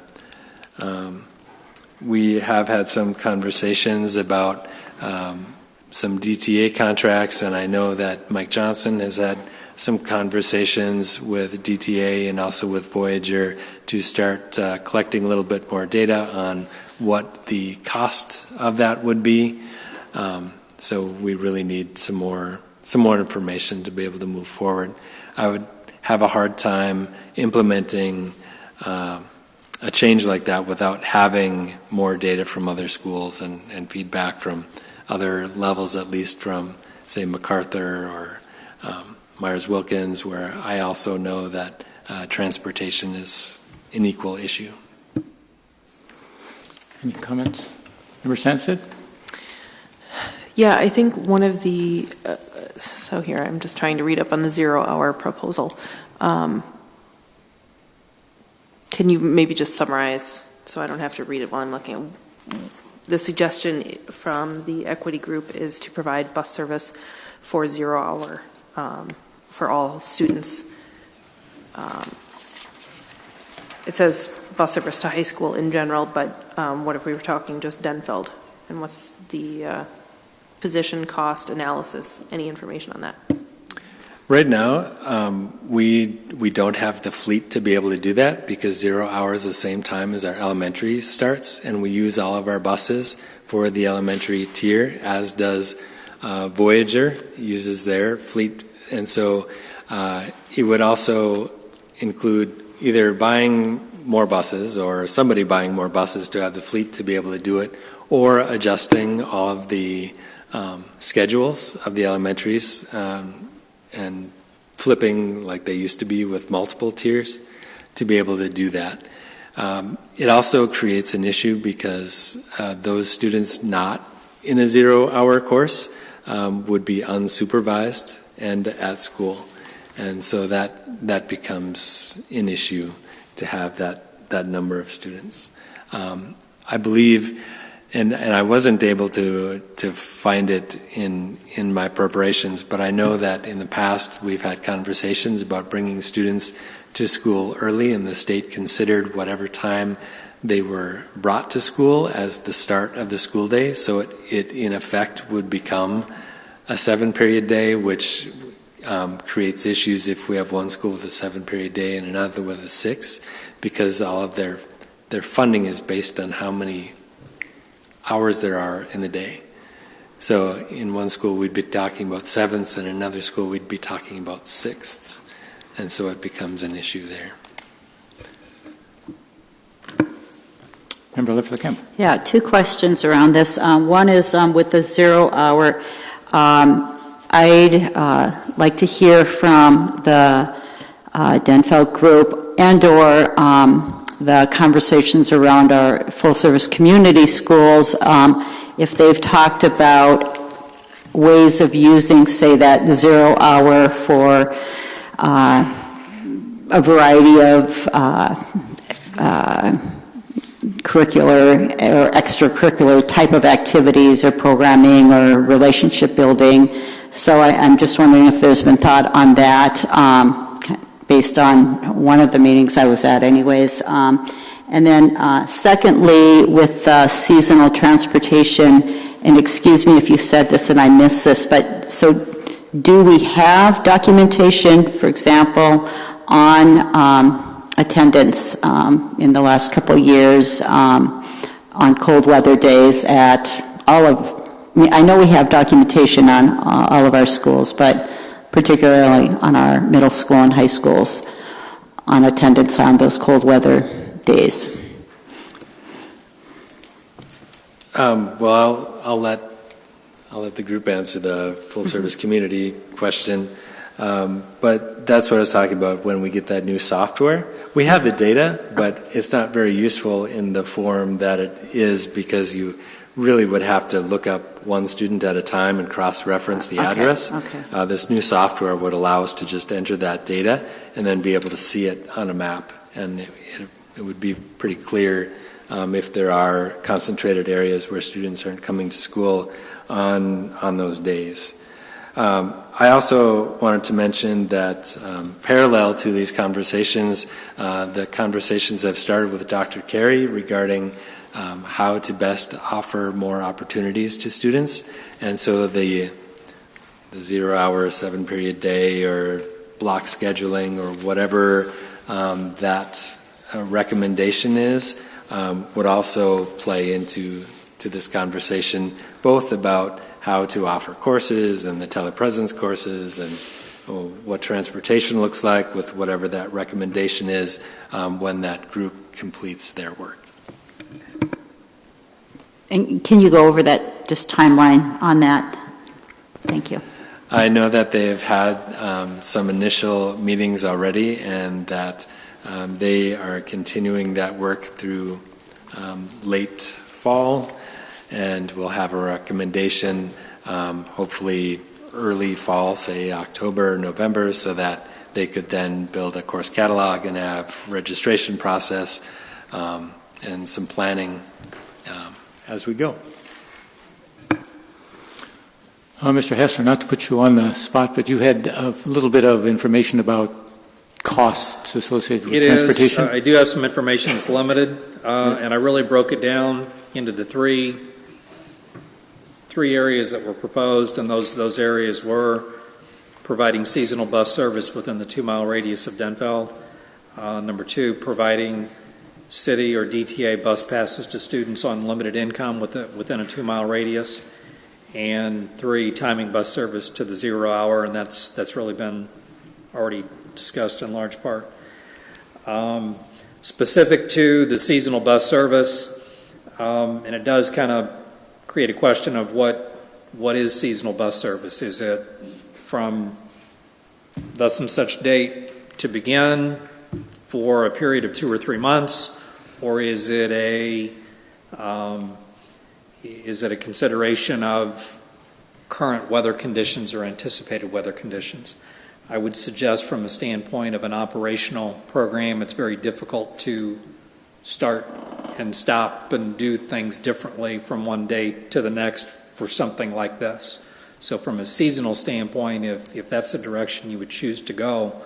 We have had some conversations about some DTA contracts, and I know that Mike Johnson has had some conversations with DTA and also with Voyager to start collecting a little bit more data on what the cost of that would be. So we really need some more information to be able to move forward. I would have a hard time implementing a change like that without having more data from other schools and feedback from other levels, at least from, say, MacArthur or Myers-Wilkins, where I also know that transportation is an equal issue. Any comments? Member Sanford? Yeah, I think one of the, so here, I'm just trying to read up on the 0-hour proposal. Can you maybe just summarize so I don't have to read it while I'm looking at the suggestion from the equity group is to provide bus service for 0-hour for all students. It says bus service to high school in general, but what if we were talking just Denfeld? And what's the position cost analysis? Any information on that? Right now, we don't have the fleet to be able to do that because 0 hours the same time as our elementary starts, and we use all of our buses for the elementary tier, as does Voyager uses their fleet. And so it would also include either buying more buses or somebody buying more buses to have the fleet to be able to do it, or adjusting all of the schedules of the elementaries and flipping like they used to be with multiple tiers to be able to do that. It also creates an issue because those students not in a 0-hour course would be unsupervised and at school. And so that becomes an issue to have that number of students. I believe, and I wasn't able to find it in my preparations, but I know that in the past we've had conversations about bringing students to school early, and the state considered whatever time they were brought to school as the start of the school day. So it in effect would become a 7-period day, which creates issues if we have one school with a 7-period day and another with a 6, because all of their funding is based on how many hours there are in the day. So in one school we'd be talking about 7ths, and in another school we'd be talking about 6ths. And so it becomes an issue there. Member Liffelkamp. Yeah, 2 questions around this. One is with the 0-hour. I'd like to hear from the Denfeld group and/or the conversations around our full-service community schools, if they've talked about ways of using, say, that 0-hour for a variety of curricular or extracurricular type of activities or programming or relationship building. So I'm just wondering if there's been thought on that, based on one of the meetings I was at anyways. And then secondly, with seasonal transportation, and excuse me if you said this and I missed this, but so do we have documentation, for example, on attendance in the last couple of years on cold weather days at all of, I know we have documentation on all of our schools, but particularly on our middle school and high schools on attendance on those cold weather days? Well, I'll let the group answer the full service community question. But that's what I was talking about when we get that new software. We have the data, but it's not very useful in the form that it is, because you really would have to look up one student at a time and cross-reference the address. Okay. This new software would allow us to just enter that data and then be able to see it on a map. And it would be pretty clear if there are concentrated areas where students aren't coming to school on those days. I also wanted to mention that parallel to these conversations, the conversations I've started with Dr. Carey regarding how to best offer more opportunities to students. And so the 0-hour, 7-period day or block scheduling or whatever that recommendation is would also play into this conversation, both about how to offer courses and the telepresence courses and what transportation looks like with whatever that recommendation is when that group completes their work. And can you go over that, just timeline on that? Thank you. I know that they've had some initial meetings already, and that they are continuing that work through late fall, and we'll have a recommendation hopefully early fall, say October, November, so that they could then build a course catalog and have registration process and some planning as we go. Mr. Hessler, not to put you on the spot, but you had a little bit of information about costs associated with transportation. I do have some information. It's limited, and I really broke it down into the three areas that were proposed, and those areas were providing seasonal bus service within the 2-mile radius of Denfeld. Number 2, providing city or DTA bus passes to students on limited income within a 2-mile radius. And 3, timing bus service to the 0-hour, and that's really been already discussed in large part. Specific to the seasonal bus service, and it does kind of create a question of what is seasonal bus service? Is it from thus and such date to begin for a period of 2 or 3 months, or is it a consideration of current weather conditions or anticipated weather conditions? I would suggest from a standpoint of an operational program, it's very difficult to start and stop and do things differently from one day to the next for something like this. So from a seasonal standpoint, if that's the direction you would choose to go,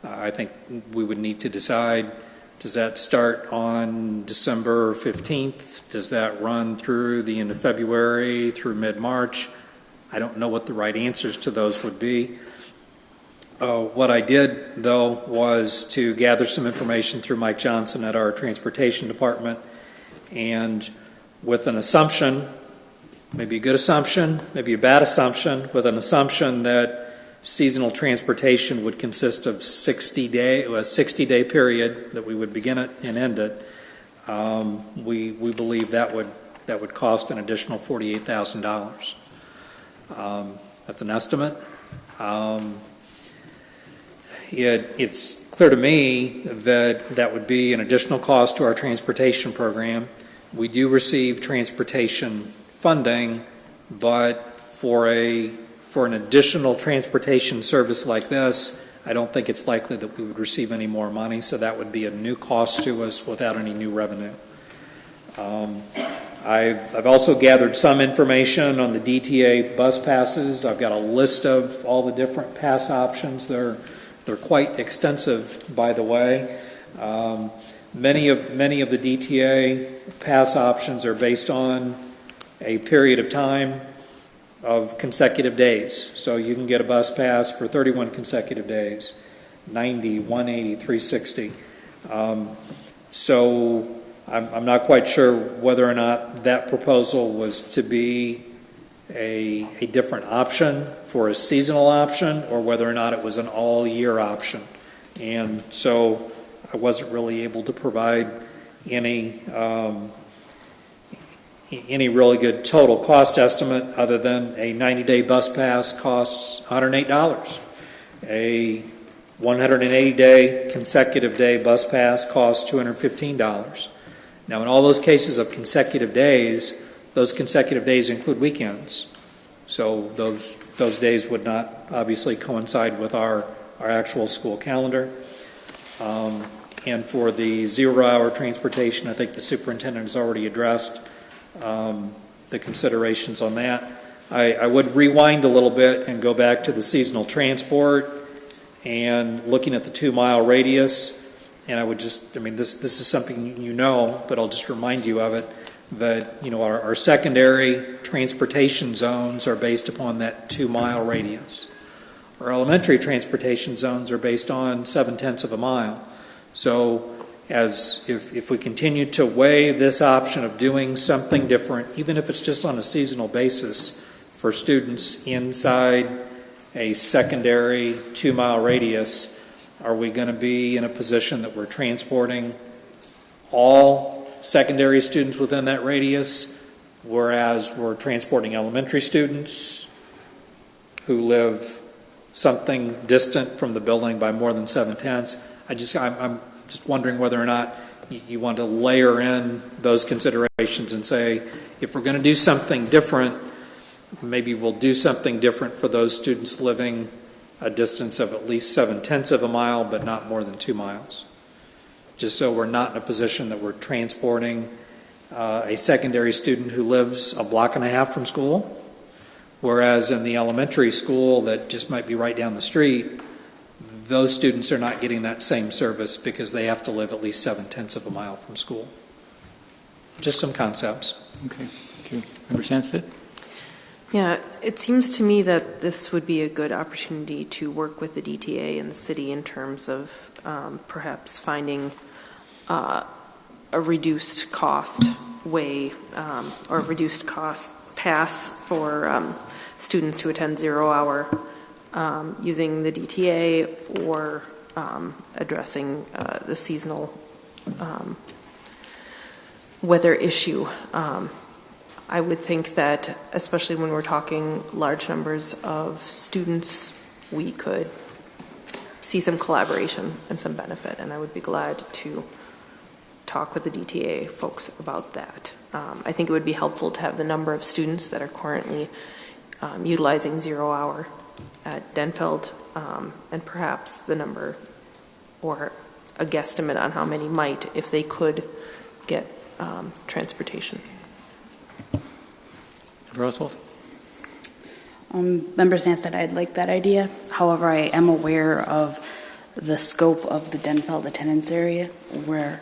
I think we would need to decide, does that start on December 15th? Does that run through the end of February, through mid-March? I don't know what the right answers to those would be. What I did, though, was to gather some information through Mike Johnson at our transportation department, and with an assumption, maybe a good assumption, maybe a bad assumption, with an assumption that seasonal transportation would consist of a 60-day period that we would begin it and end it. We believe that would cost an additional $48,000. That's an estimate. It's clear to me that would be an additional cost to our transportation program. We do receive transportation funding, but for an additional transportation service like this, I don't think it's likely that we would receive any more money, so that would be a new cost to us without any new revenue. I've also gathered some information on the DTA bus passes. I've got a list of all the different pass options. They're quite extensive, by the way. Many of the DTA pass options are based on a period of time of consecutive days. So you can get a bus pass for 31 consecutive days, 90, 180, 360. So I'm not quite sure whether or not that proposal was to be a different option for a seasonal option, or whether or not it was an all-year option. And so I wasn't really able to provide any really good total cost estimate other than a 90-day bus pass costs $108. A 180-day consecutive day bus pass costs $215. Now, in all those cases of consecutive days, those consecutive days include weekends. So those days would not obviously coincide with our actual school calendar. And for the 0-hour transportation, I think the superintendent has already addressed the considerations on that. I would rewind a little bit and go back to the seasonal transport and looking at the 2-mile radius. And I would just, this is something you know, but I'll just remind you of it, that, our secondary transportation zones are based upon that 2-mile radius. Our elementary transportation zones are based on 0.7 of a mile. So if we continue to weigh this option of doing something different, even if it's just on a seasonal basis for students inside a secondary 2-mile radius, are we going to be in a position that we're transporting all secondary students within that radius, whereas we're transporting elementary students who live something distant from the building by more than 0.7? I'm just wondering whether or not you want to layer in those considerations and say, if we're going to do something different, maybe we'll do something different for those students living a distance of at least 0.7 of a mile, but not more than 2 miles. Just so we're not in a position that we're transporting a secondary student who lives a block and a half from school, whereas in the elementary school that just might be right down the street, those students are not getting that same service because they have to live at least 0.7 of a mile from school. Just some concepts. Okay, thank you. Member Sandsted? Yeah, it seems to me that this would be a good opportunity to work with the DTA and the city in terms of perhaps finding a reduced cost way or reduced cost pass for students to attend 0-hour using the DTA or addressing the seasonal weather issue. I would think that, especially when we're talking large numbers of students, we could see some collaboration and some benefit, and I would be glad to talk with the DTA folks about that. I think it would be helpful to have the number of students that are currently utilizing 0-hour at Denfeld, and perhaps the number or a guesstimate on how many might if they could get transportation. Roswell? Member Sandsted, I'd like that idea. However, I am aware of the scope of the Denfeld attendance area where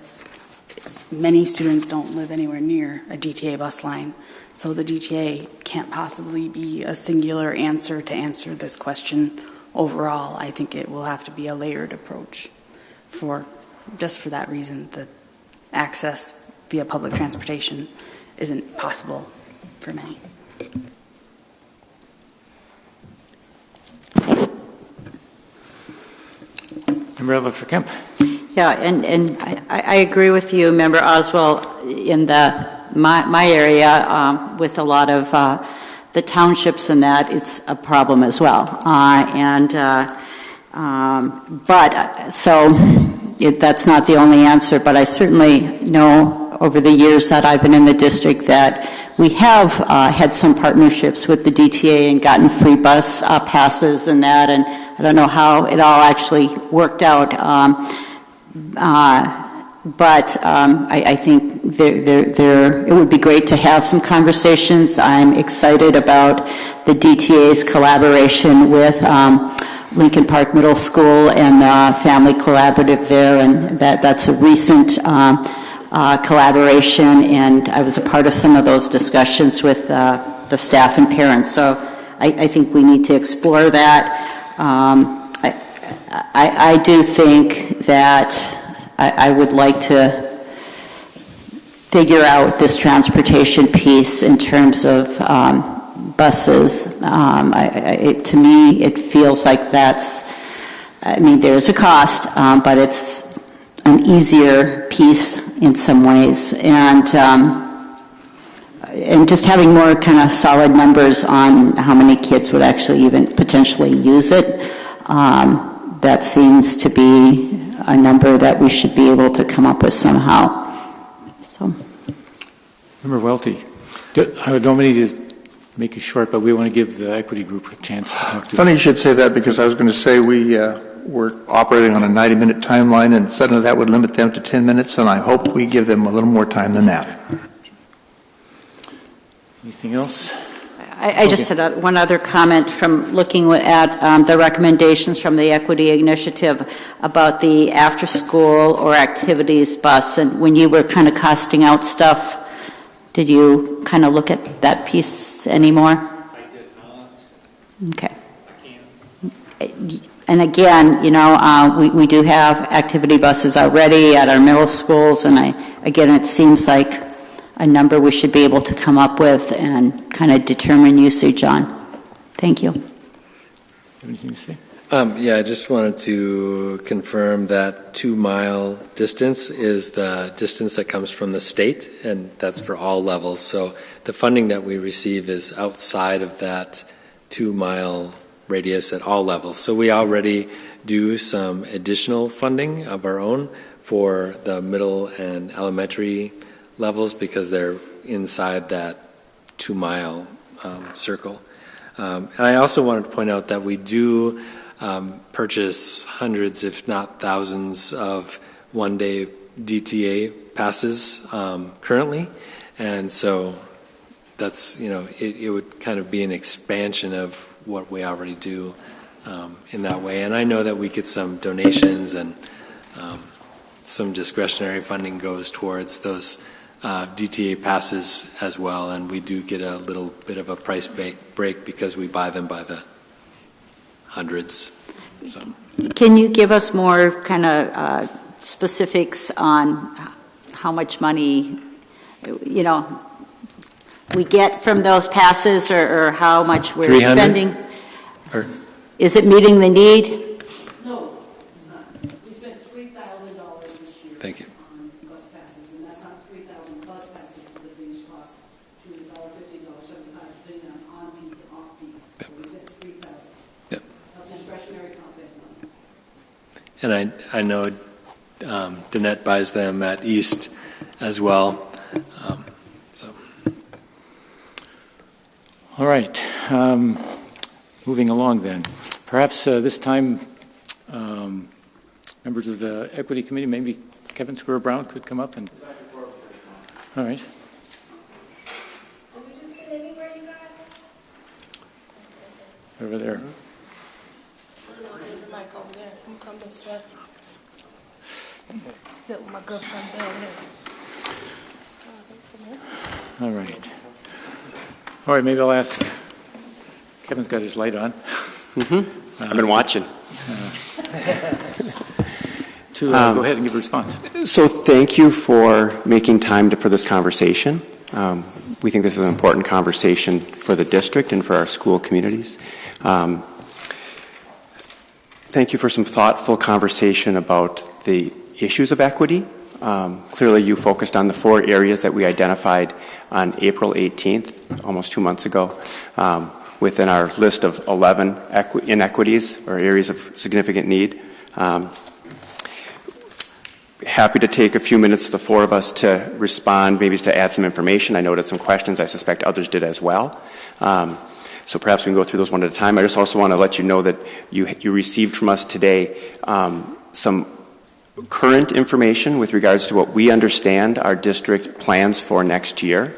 many students don't live anywhere near a DTA bus line. So the DTA can't possibly be a singular answer to answer this question overall. I think it will have to be a layered approach just for that reason, that access via public transportation isn't possible for many. Member for Kemp? Yeah, and I agree with you, Member Oswald, in my area with a lot of the townships and that, it's a problem as well. That's not the only answer, but I certainly know over the years that I've been in the district that we have had some partnerships with the DTA and gotten free bus passes and that, and I don't know how it all actually worked out. But I think it would be great to have some conversations. I'm excited about the DTA's collaboration with Lincoln Park Middle School and the Family Collaborative there, and that's a recent collaboration, and I was a part of some of those discussions with the staff and parents. So I think we need to explore that. I do think that I would like to figure out this transportation piece in terms of buses. To me, it feels like there's a cost, but it's an easier piece in some ways. And just having more kind of solid numbers on how many kids would actually even potentially use it, that seems to be a number that we should be able to come up with somehow. So, Member Welty, I don't mean to make it short, but we want to give the equity group a chance to talk to. Funny you should say that, because I was going to say we're operating on a 90-minute timeline, and suddenly that would limit them to 10 minutes, and I hope we give them a little more time than that. Anything else? I just had one other comment from looking at the recommendations from the Equity Initiative about the after-school or activities bus. And when you were kind of costing out stuff, did you kind of look at that piece anymore? I did not. Okay. I can. And again, we do have activity buses already at our middle schools, and again, it seems like a number we should be able to come up with and kind of determine usage on. Thank you. Anything to say? Yeah, I just wanted to confirm that 2-mile distance is the distance that comes from the state, and that's for all levels. So the funding that we receive is outside of that 2-mile radius at all levels. So we already do some additional funding of our own for the middle and elementary levels because they're inside that 2-mile circle. And I also wanted to point out that we do purchase hundreds, if not thousands, of one-day DTA passes currently. And so that's, it would kind of be an expansion of what we already do in that way. And I know that we get some donations and some discretionary funding goes towards those DTA passes as well, and we do get a little bit of a price break because we buy them by the hundreds. So, can you give us more kind of specifics on how much money, we get from those passes, or how much we're 300? spending? Or, Is it meeting the need? No, it's not. We spent $3,000 this year. Thank you. On bus passes, and that's not 3,000 bus passes because they each cost $2, $50, $75, depending on peak and off peak. Yep. So we spent 3,000. Yep. Of discretionary comp money. and I know Danette buys them at East as well. So. All right. Moving along then. Perhaps this time members of the Equity Committee, maybe Kevin Square Brown could come up and... All right. Over there. There's a mic over there. I'm coming this way. Sit with my girlfriend down there. All right. All right, maybe I'll ask... Kevin's got his light on. I've been watching. Go ahead and give a response. So thank you for making time for this conversation. We think this is an important conversation for the district and for our school communities. Thank you for some thoughtful conversation about the issues of equity. Clearly you focused on the 4 areas that we identified on April 18th, almost 2 months ago, within our list of 11 inequities or areas of significant need. Happy to take a few minutes, the 4 of us, to respond, maybe to add some information. I noted some questions. I suspect others did as well. So perhaps we can go through those one at a time. I just also want to let you know that you received from us today some current information with regards to what we understand our district plans for next year.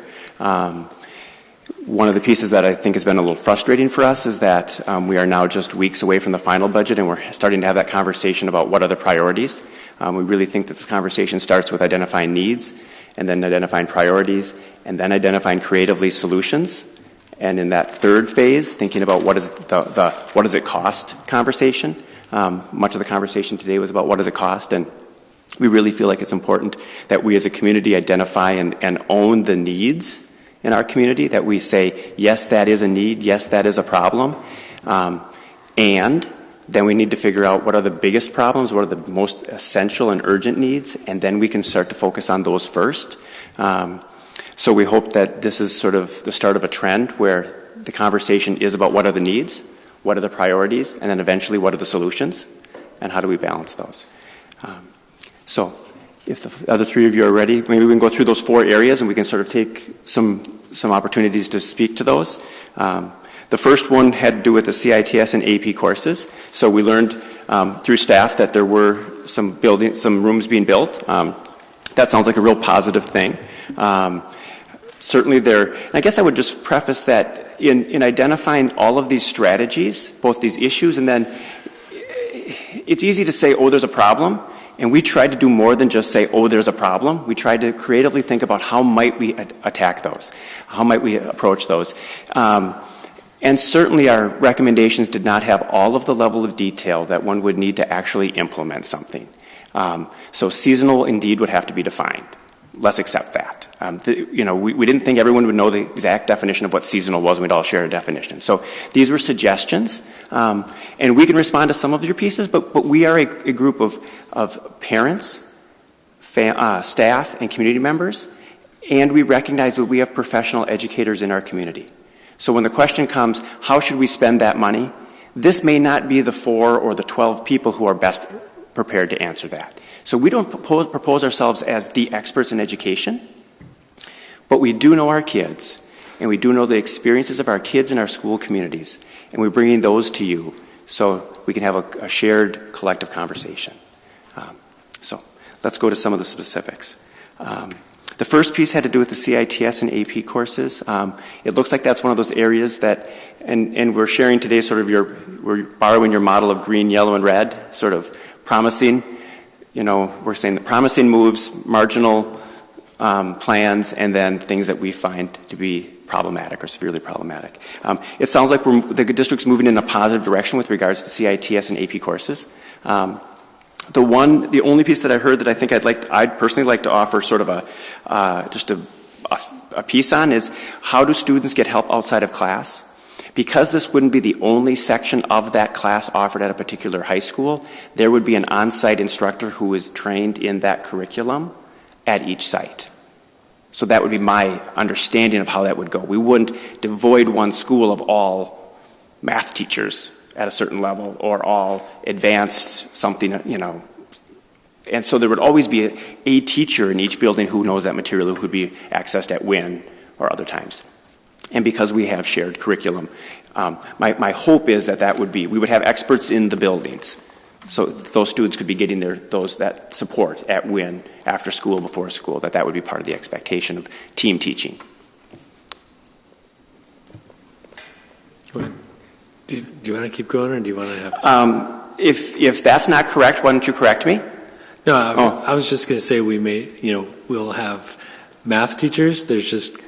One of the pieces that I think has been a little frustrating for us is that we are now just weeks away from the final budget, and we're starting to have that conversation about what are the priorities. We really think that this conversation starts with identifying needs, and then identifying priorities, and then identifying creatively solutions, And in that third phase, thinking about what is the what does it cost conversation. Much of the conversation today was about what does it cost, and we really feel like it's important that we as a community identify and own the needs in our community, that we say, yes, that is a need, yes, that is a problem, and then we need to figure out what are the biggest problems, what are the most essential and urgent needs, and then we can start to focus on those first. So we hope that this is sort of the start of a trend where the conversation is about what are the needs, what are the priorities, and then eventually what are the solutions, and how do we balance those. So if the other three of you are ready, maybe we can go through those 4 areas and we can sort of take some opportunities to speak to those. The first one had to do with the CITS and AP courses. So we learned through staff that there were some rooms being built. That sounds like a real positive thing. Certainly there, and I guess I would just preface that in identifying all of these strategies, both these issues, and then it's easy to say, oh, there's a problem. And we tried to do more than just say, oh, there's a problem. We tried to creatively think about how might we attack those? How might we approach those? And certainly our recommendations did not have all of the level of detail that one would need to actually implement something. So seasonal indeed would have to be defined. Let's accept that. We didn't think everyone would know the exact definition of what seasonal was, and we'd all share a definition. So these were suggestions, and we can respond to some of your pieces, but we are a group of parents, staff, and community members, and we recognize that we have professional educators in our community. So when the question comes, how should we spend that money? This may not be the 4 or the 12 people who are best prepared to answer that. So we don't propose ourselves as the experts in education, but we do know our kids, and we do know the experiences of our kids in our school communities, and we're bringing those to you so we can have a shared collective conversation. So let's go to some of the specifics. The first piece had to do with the CITS and AP courses. It looks like that's one of those areas that, and we're sharing today sort of we're borrowing your model of green, yellow, and red, sort of promising. We're saying the promising moves, marginal plans, and then things that we find to be problematic or severely problematic. It sounds like the district's moving in a positive direction with regards to CITS and AP courses. The only piece that I heard that I think I'd personally like to offer sort of a piece on is how do students get help outside of class? Because this wouldn't be the only section of that class offered at a particular high school, there would be an on-site instructor who is trained in that curriculum at each site. So that would be my understanding of how that would go. We wouldn't devoid one school of all math teachers at a certain level or all advanced something, And so there would always be a teacher in each building who knows that material, who could be accessed at WIN or other times. And because we have shared curriculum, my hope is that we would have experts in the buildings. So those students could be getting that support at WIN, after school, before school, that would be part of the expectation of team teaching. Go ahead. Do you want to keep going, or do you want to have... If that's not correct, why don't you correct me? No, I was just going to say we'll have math teachers. There's just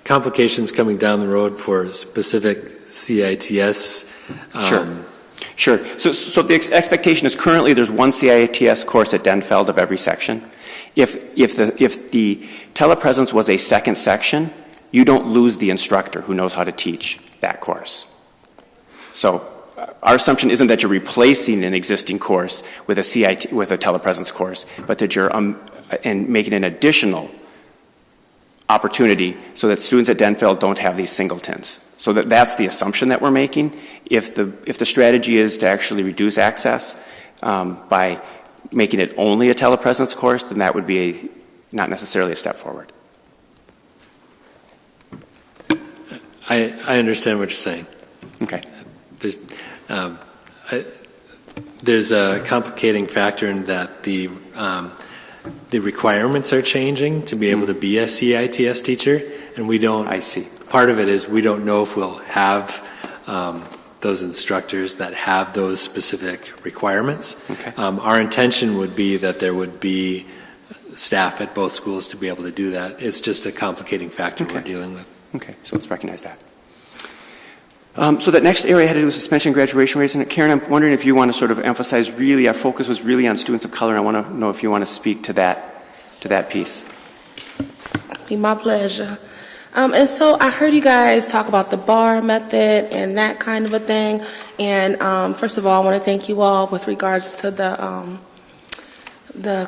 complications coming down the road for specific CITS. Sure. So the expectation is currently there's one CITS course at Denfeld of every section. If the telepresence was a second section, you don't lose the instructor who knows how to teach that course. So our assumption isn't that you're replacing an existing course with a telepresence course, but that you're and making an additional opportunity so that students at Denfeld don't have these singletons. So that's the assumption that we're making. If the strategy is to actually reduce access by making it only a telepresence course, then that would be not necessarily a step forward. I understand what you're saying. Okay. There's a complicating factor in that the requirements are changing to be able to be a CITS teacher, and we don't. I see. Part of it is we don't know if we'll have those instructors that have those specific requirements. Okay. Our intention would be that there would be staff at both schools to be able to do that. It's just a complicating factor we're dealing with. Okay, so let's recognize that. So that next area had to do with suspension graduation rates. And Karen, I'm wondering if you want to sort of emphasize, really, our focus was really on students of color. I want to know if you want to speak to that piece. Be my pleasure. And so I heard you guys talk about the bar method and that kind of a thing. And first of all, I want to thank you all with regards to the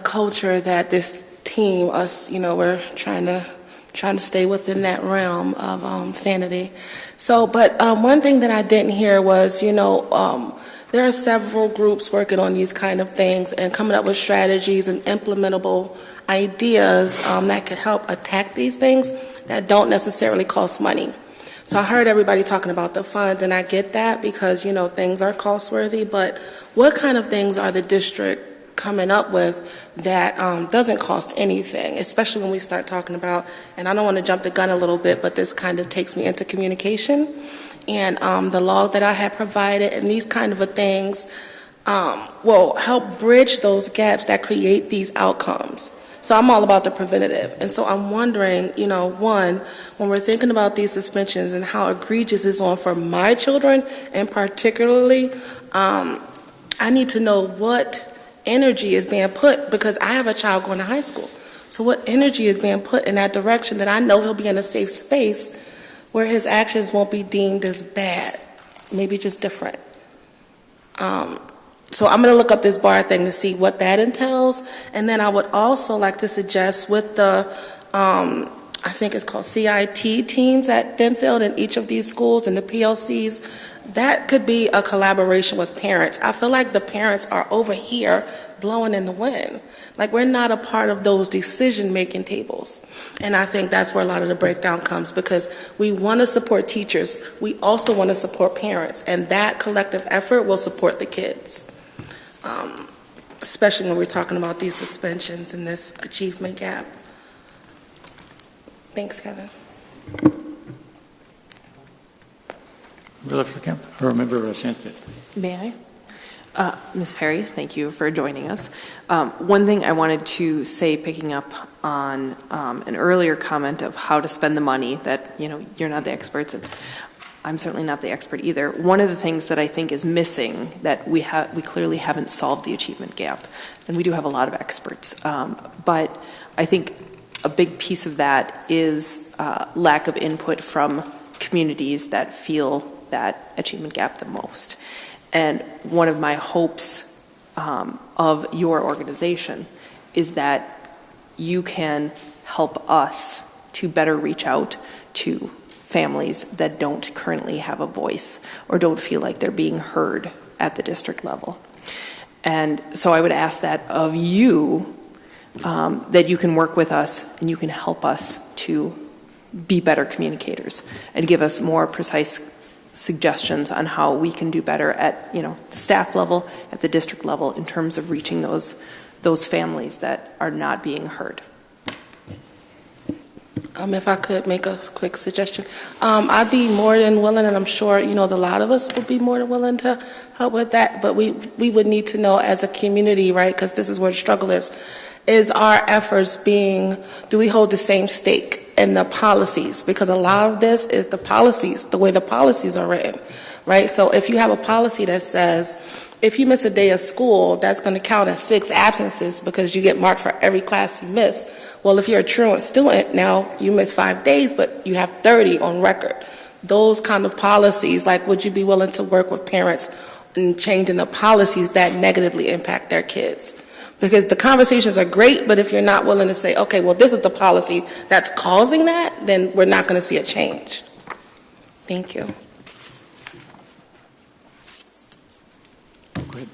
culture that this team, us, we're trying to stay within that realm of sanity. So, but one thing that I didn't hear was, there are several groups working on these kind of things and coming up with strategies and implementable ideas that could help attack these things that don't necessarily cost money. So I heard everybody talking about the funds, and I get that because, things are cost-worthy, but what kind of things are the district coming up with that doesn't cost anything, especially when we start talking about, and I don't want to jump the gun a little bit, but this kind of takes me into communication and the log that I had provided, and these kind of things will help bridge those gaps that create these outcomes. So I'm all about the preventative. And so I'm wondering, one, when we're thinking about these suspensions and how egregious it's on for my children, and particularly, I need to know what energy is being put, because I have a child going to high school. So what energy is being put in that direction that I know he'll be in a safe space where his actions won't be deemed as bad, maybe just different. So I'm going to look up this bar thing to see what that entails. And then I would also like to suggest with the, I think it's called CIT teams at Denfield in each of these schools and the PLCs, that could be a collaboration with parents. I feel like the parents are over here blowing in the wind. Like, we're not a part of those decision-making tables. And I think that's where a lot of the breakdown comes, because we want to support teachers. We also want to support parents. And that collective effort will support the kids, especially when we're talking about these suspensions and this achievement gap. Thanks, Kevin. Member Sandsted. May I? Ms. Perry, thank you for joining us. One thing I wanted to say, picking up on an earlier comment of how to spend the money, that you're not the experts, and I'm certainly not the expert either. One of the things that I think is missing, that we clearly haven't solved the achievement gap, and we do have a lot of experts, but I think a big piece of that is lack of input from communities that feel that achievement gap the most. And one of my hopes of your organization is that you can help us to better reach out to families that don't currently have a voice or don't feel like they're being heard at the district level. And so I would ask that of you, that you can work with us and you can help us to be better communicators and give us more precise suggestions on how we can do better at the staff level, at the district level, in terms of reaching those families that are not being heard. If I could make a quick suggestion, I'd be more than willing, and I'm sure a lot of us would be more than willing to help with that. But we would need to know as a community, right? Because this is where the struggle is our efforts being? Do we hold the same stake in the policies? Because a lot of this is the policies, the way the policies are written, right? So if you have a policy that says, if you miss a day of school, that's going to count as 6 absences because you get marked for every class you miss. Well, if you're a truant student, now you miss 5 days, but you have 30 on record. Those kind of policies, like, would you be willing to work with parents in changing the policies that negatively impact their kids? Because the conversations are great, but if you're not willing to say, okay, well, this is the policy that's causing that, then we're not going to see a change. Thank you. Go ahead.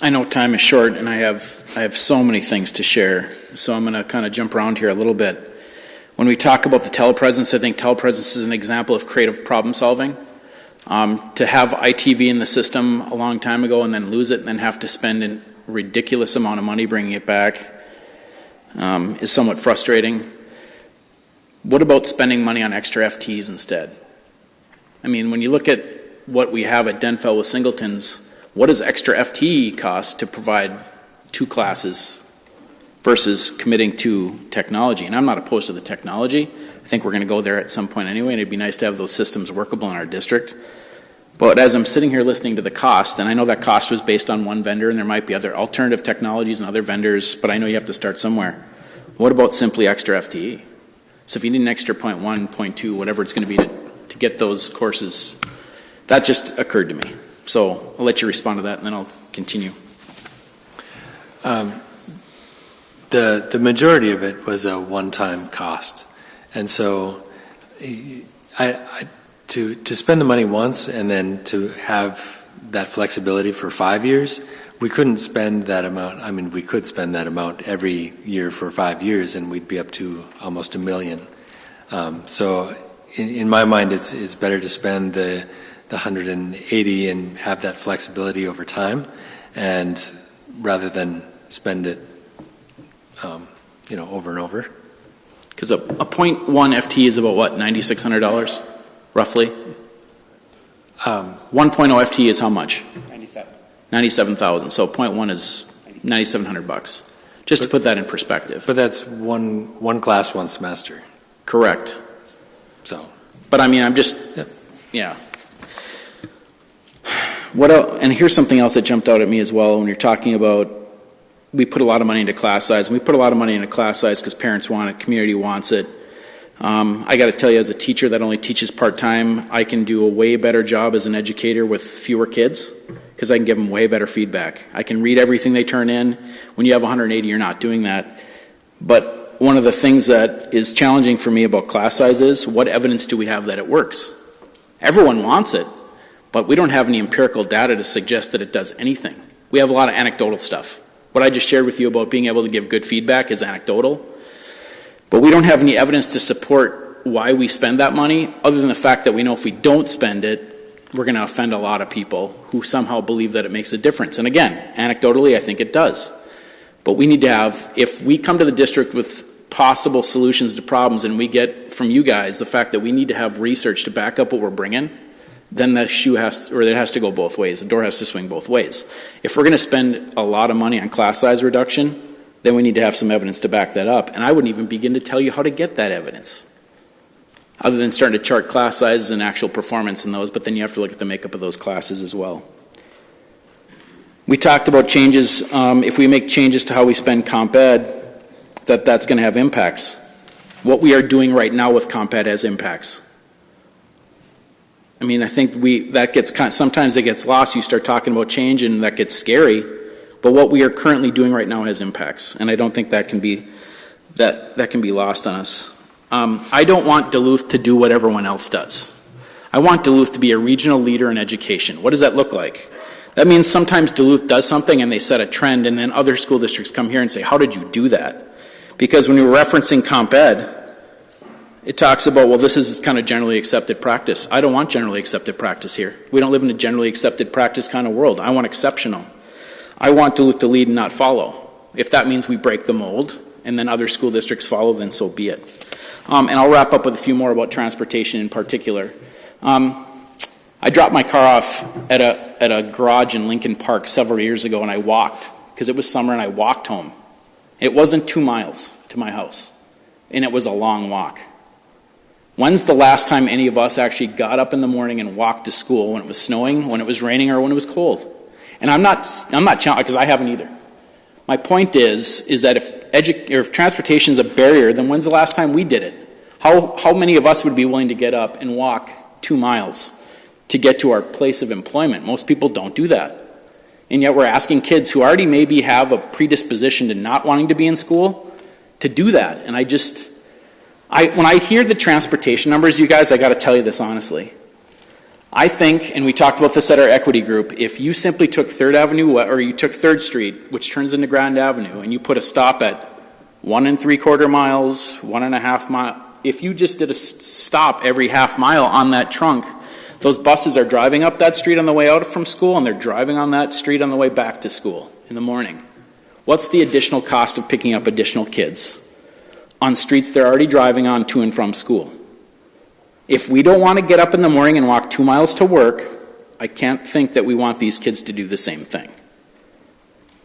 I know time is short, and I have so many things to share, so I'm going to kind of jump around here a little bit. When we talk about the telepresence, I think telepresence is an example of creative problem solving. To have ITV in the system a long time ago and then lose it and then have to spend a ridiculous amount of money bringing it back is somewhat frustrating. What about spending money on extra FTs instead? I mean, when you look at what we have at Denfeld with Singletons, what does extra FT cost to provide 2 classes versus committing to technology? And I'm not opposed to the technology, I think we're going to go there at some point anyway, and it'd be nice to have those systems workable in our district. But as I'm sitting here listening to the cost, and I know that cost was based on one vendor, and there might be other alternative technologies and other vendors, but I know you have to start somewhere. What about simply extra FTE? So if you need an extra 0.1, 0.2, whatever it's going to be to get those courses, that just occurred to me. So I'll let you respond to that, and then I'll continue. The majority of it was a one-time cost, and so to spend the money once and then to have that flexibility for 5 years, we couldn't spend that amount. I mean, we could spend that amount every year for 5 years, and we'd be up to almost $1 million. So in my mind, it's better to spend the 180 and have that flexibility over time, and rather than spend it, over and over. Because a 0.1 FT is about what, $9,600, roughly? 1.0 FT is how much? 97,000. So 0.1 is $9,700. Just to put that in perspective. But that's one class, one semester. Correct. So. But I mean, I'm just, yeah. What else, and here's something else that jumped out at me as well when you're talking about we put a lot of money into class size, and we put a lot of money into class size because parents want it, community wants it. I got to tell you, as a teacher that only teaches part-time, I can do a way better job as an educator with fewer kids because I can give them way better feedback. I can read everything they turn in. When you have 180, you're not doing that. But one of the things that is challenging for me about class size is what evidence do we have that it works? Everyone wants it, but we don't have any empirical data to suggest that it does anything. We have a lot of anecdotal stuff. What I just shared with you about being able to give good feedback is anecdotal. But we don't have any evidence to support why we spend that money, other than the fact that we know if we don't spend it, we're going to offend a lot of people who somehow believe that it makes a difference. And again, anecdotally, I think it does. But we need to have, if we come to the district with possible solutions to problems and we get from you guys the fact that we need to have research to back up what we're bringing, then the shoe it has to go both ways. The door has to swing both ways. If we're going to spend a lot of money on class size reduction, then we need to have some evidence to back that up. And I wouldn't even begin to tell you how to get that evidence, other than starting to chart class sizes and actual performance in those, but then you have to look at the makeup of those classes as well. We talked about changes, if we make changes to how we spend comp ed, that's going to have impacts. What we are doing right now with comp ed has impacts. I mean, I think sometimes it gets lost. You start talking about change and that gets scary, but what we are currently doing right now has impacts, and I don't think that can be lost on us. I don't want Duluth to do what everyone else does. I want Duluth to be a regional leader in education. What does that look like? That means sometimes Duluth does something and they set a trend, and then other school districts come here and say, how did you do that? Because when we were referencing comp ed, it talks about, well, this is kind of generally accepted practice. I don't want generally accepted practice here. We don't live in a generally accepted practice kind of world. I want exceptional. I want Duluth to lead and not follow. If that means we break the mold and then other school districts follow, then so be it. And I'll wrap up with a few more about transportation in particular. I dropped my car off at a garage in Lincoln Park several years ago, and I walked, because it was summer, and I walked home. It wasn't 2 miles to my house, and it was a long walk. When's the last time any of us actually got up in the morning and walked to school when it was snowing, when it was raining, or when it was cold? And I'm not challenged, because I haven't either. My point is that if transportation is a barrier, then when's the last time we did it? How many of us would be willing to get up and walk 2 miles to get to our place of employment? Most people don't do that. And yet we're asking kids who already maybe have a predisposition to not wanting to be in school to do that. And when I hear the transportation numbers, you guys, I got to tell you this honestly. I think, and we talked about this at our equity group, if you simply took 3rd Avenue, or you took 3rd Street, which turns into Grand Avenue, and you put a stop at 1 3/4 miles, 1.5 miles, if you just did a stop every half mile on that trunk, those buses are driving up that street on the way out from school, and they're driving on that street on the way back to school in the morning. What's the additional cost of picking up additional kids on streets they're already driving on to and from school? If we don't want to get up in the morning and walk 2 miles to work, I can't think that we want these kids to do the same thing.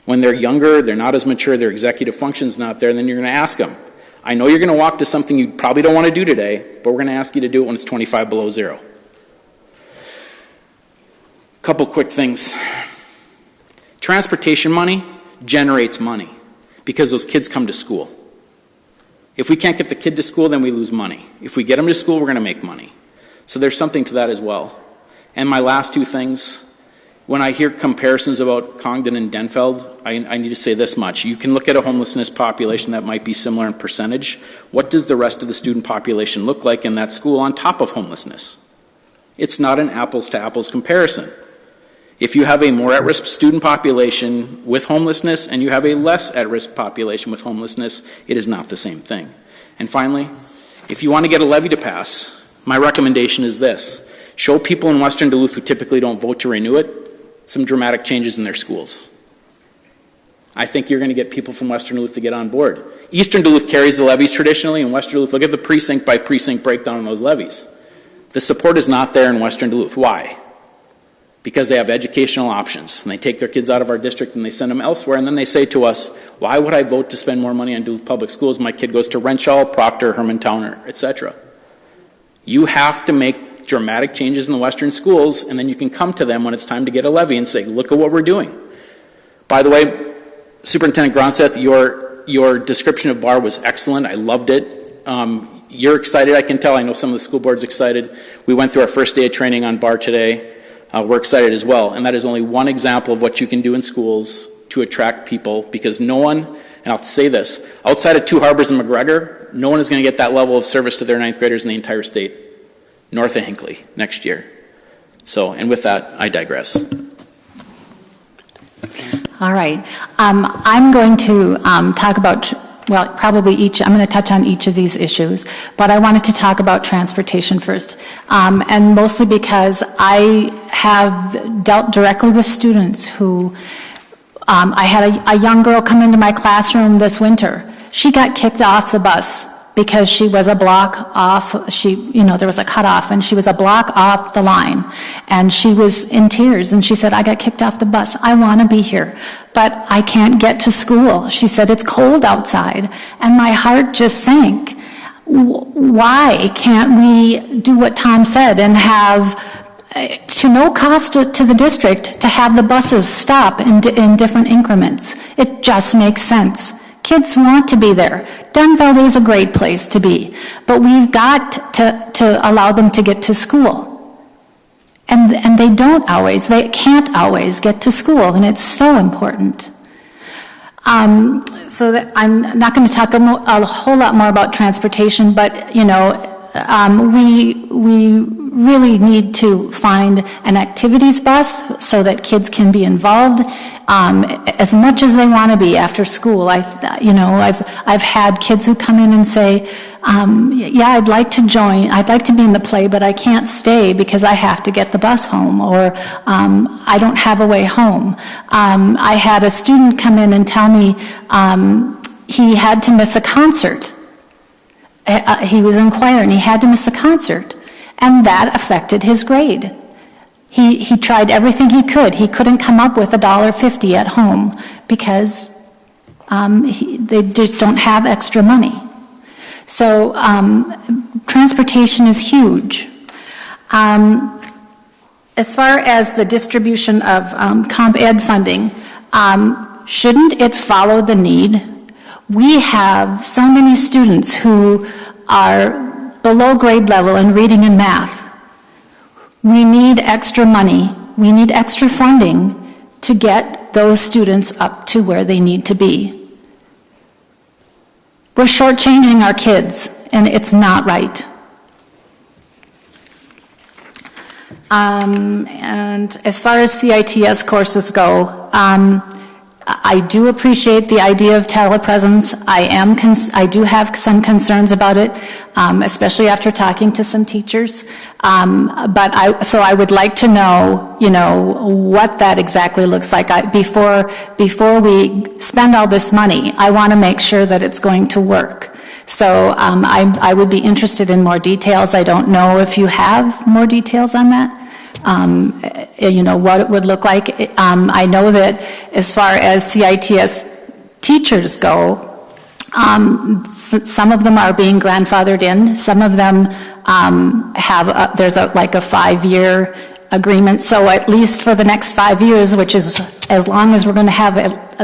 When they're younger, they're not as mature, their executive function's not there, and then you're going to ask them, I know you're going to walk to something you probably don't want to do today, but we're going to ask you to do it when it's 25 below zero. Couple quick things. Transportation money generates money because those kids come to school. If we can't get the kid to school, then we lose money. If we get them to school, we're going to make money. So there's something to that as well. And my last two things, when I hear comparisons about Congdon and Denfeld, I need to say this much. You can look at a homelessness population that might be similar in percentage. What does the rest of the student population look like in that school on top of homelessness? It's not an apples to apples comparison. If you have a more at-risk student population with homelessness and you have a less at-risk population with homelessness, it is not the same thing. And finally, if you want to get a levy to pass, my recommendation is this. Show people in Western Duluth who typically don't vote to renew it some dramatic changes in their schools. I think you're going to get people from Western Duluth to get on board. Eastern Duluth carries the levies traditionally, and Western Duluth, look at the precinct by precinct breakdown on those levies. The support is not there in Western Duluth. Why? Because they have educational options, and they take their kids out of our district and they send them elsewhere, and then they say to us, why would I vote to spend more money on Duluth Public Schools? My kid goes to Renshaw, Proctor, Hermantown, etc. You have to make dramatic changes in the Western schools, and then you can come to them when it's time to get a levy and say, look at what we're doing. By the way, Superintendent Gronseth, your description of BAR was excellent. I loved it. You're excited, I can tell. I know some of the school board's excited. We went through our first day of training on BAR today. We're excited as well. And that is only one example of what you can do in schools to attract people, because no one, and I'll say this, outside of Two Harbors and McGregor, no one is going to get that level of service to their ninth graders in the entire state, north of Hinckley, next year. So, and with that, I digress. All right. I'm going to talk about, well, probably I'm going to touch on each of these issues, but I wanted to talk about transportation first, and mostly because I have dealt directly with students who, I had a young girl come into my classroom this winter. She got kicked off the bus because she was a block off, there was a cutoff, and she was a block off the line. And she was in tears, and she said, I got kicked off the bus. I want to be here, but I can't get to school. She said, it's cold outside. And my heart just sank. Why can't we do what Tom said and have, to no cost to the district, to have the buses stop in different increments? It just makes sense. Kids want to be there. Denfeld is a great place to be, but we've got to allow them to get to school. And they can't always get to school, and it's so important. So that I'm not going to talk a whole lot more about transportation, but, we really need to find an activities bus so that kids can be involved as much as they want to be after school. I've had kids who come in and say, yeah, I'd like to join, I'd like to be in the play, but I can't stay because I have to get the bus home, or I don't have a way home. I had a student come in and tell me he had to miss a concert. He was in choir and he had to miss a concert, and that affected his grade. He tried everything he could. He couldn't come up with $1.50 at home because they just don't have extra money. So transportation is huge. As far as the distribution of comp ed funding, shouldn't it follow the need? We have so many students who are below grade level in reading and math. We need extra money. We need extra funding to get those students up to where they need to be. We're shortchanging our kids, and it's not right. And as far as CITS courses go, I do appreciate the idea of telepresence. I do have some concerns about it, especially after talking to some teachers. So I would like to know, what that exactly looks like. Before we spend all this money, I want to make sure that it's going to work. So I would be interested in more details. I don't know if you have more details on that. What it would look like. I know that as far as CITS teachers go, Some of them are being grandfathered in. Some of them have, there's like a 5-year agreement. So at least for the next 5 years, which is as long as we're going to have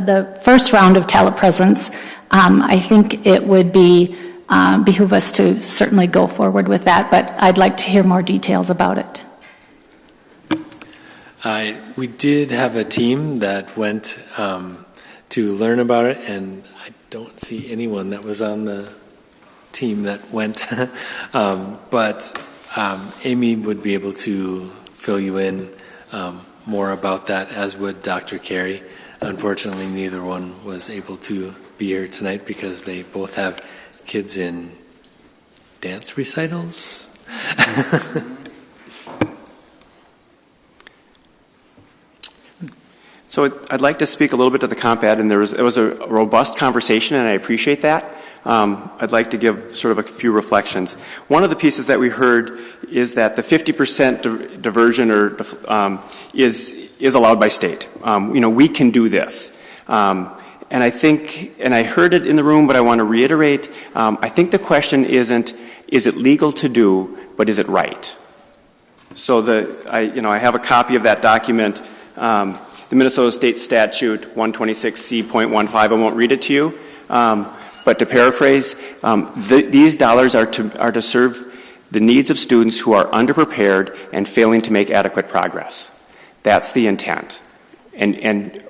the first round of telepresence, I think it would behoove us to certainly go forward with that. But I'd like to hear more details about it. We did have a team that went to learn about it, and I don't see anyone that was on the team that went. But Amy would be able to fill you in more about that, as would Dr. Carey. Unfortunately, neither one was able to be here tonight because they both have kids in dance recitals. So I'd like to speak a little bit to the comp ed, and it was a robust conversation, and I appreciate that. I'd like to give sort of a few reflections. One of the pieces that we heard is that the 50% diversion is allowed by state. We can do this. And I think, and I heard it in the room, but I want to reiterate, I think the question isn't, is it legal to do, but is it right? So I have a copy of that document. The Minnesota State Statute 126C.15, I won't read it to you, but to paraphrase, these dollars are to serve the needs of students who are underprepared and failing to make adequate progress. That's the intent. And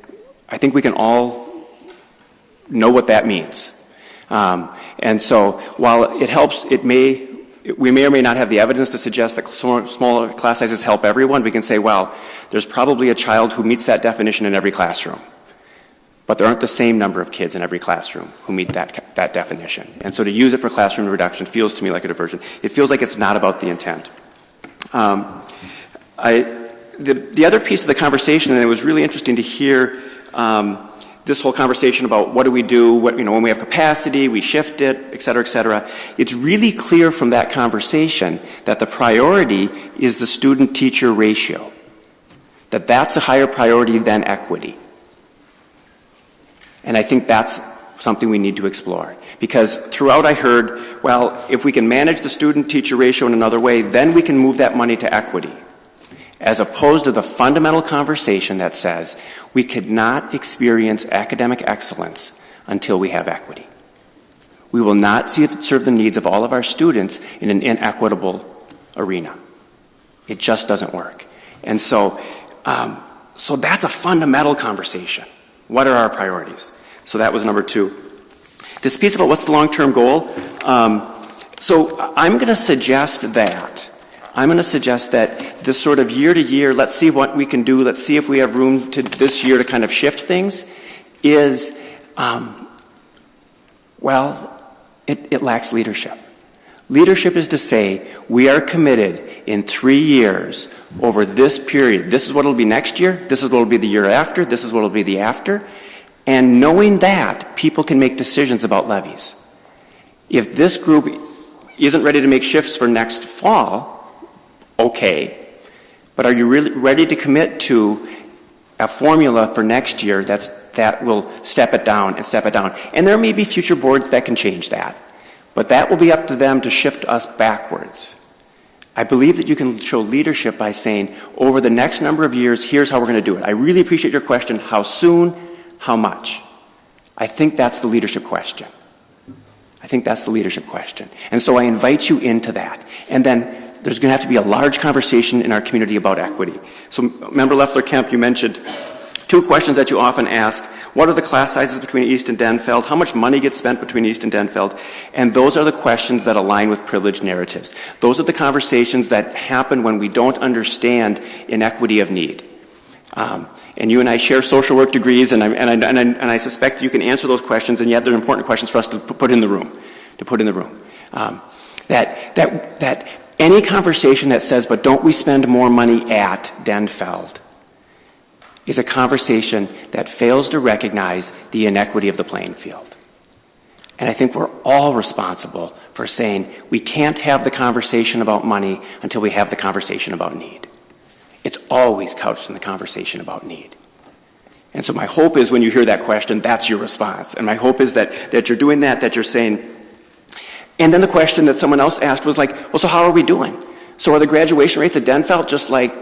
I think we can all know what that means. And so while it helps, we may or may not have the evidence to suggest that smaller class sizes help everyone. We can say, well, there's probably a child who meets that definition in every classroom. But there aren't the same number of kids in every classroom who meet that definition. And so to use it for classroom reduction feels to me like a diversion. It feels like it's not about the intent. The other piece of the conversation, and it was really interesting to hear this whole conversation about what do we do, when we have capacity, we shift it, et cetera, et cetera. It's really clear from that conversation that the priority is the student-teacher ratio, that's a higher priority than equity. And I think that's something we need to explore. Because throughout I heard, well, if we can manage the student-teacher ratio in another way, then we can move that money to equity. As opposed to the fundamental conversation that says we could not experience academic excellence until we have equity. We will not serve the needs of all of our students in an inequitable arena. It just doesn't work. And so that's a fundamental conversation. What are our priorities? So that was number 2. This piece about what's the long-term goal. So I'm going to suggest that this sort of year to year, let's see what we can do, let's see if we have room to this year to kind of shift things, is, it lacks leadership. Leadership is to say, we are committed in 3 years over this period. This is what it'll be next year, this is what it'll be the year after, this is what it'll be the after. And knowing that, people can make decisions about levies. If this group isn't ready to make shifts for next fall, okay, but are you really ready to commit to a formula for next year that will step it down and step it down? And there may be future boards that can change that, but that will be up to them to shift us backwards. I believe that you can show leadership by saying, over the next number of years, here's how we're going to do it. I really appreciate your question, how soon, how much? I think that's the leadership question. And so I invite you into that. And then there's going to have to be a large conversation in our community about equity. So, Member Leffler-Kemp, you mentioned 2 questions that you often ask. What are the class sizes between East and Denfeld? How much money gets spent between East and Denfeld? And those are the questions that align with privileged narratives. Those are the conversations that happen when we don't understand inequity of need. And you and I share social work degrees, and I suspect you can answer those questions, and yet they're important questions for us to put in the room. That any conversation that says, but don't we spend more money at Denfeld, is a conversation that fails to recognize the inequity of the playing field. And I think we're all responsible for saying we can't have the conversation about money until we have the conversation about need. It's always couched in the conversation about need. And so my hope is when you hear that question, that's your response. And my hope is that you're doing that you're saying, and then the question that someone else asked was like, well, so how are we doing? So are the graduation rates at Denfeld just like,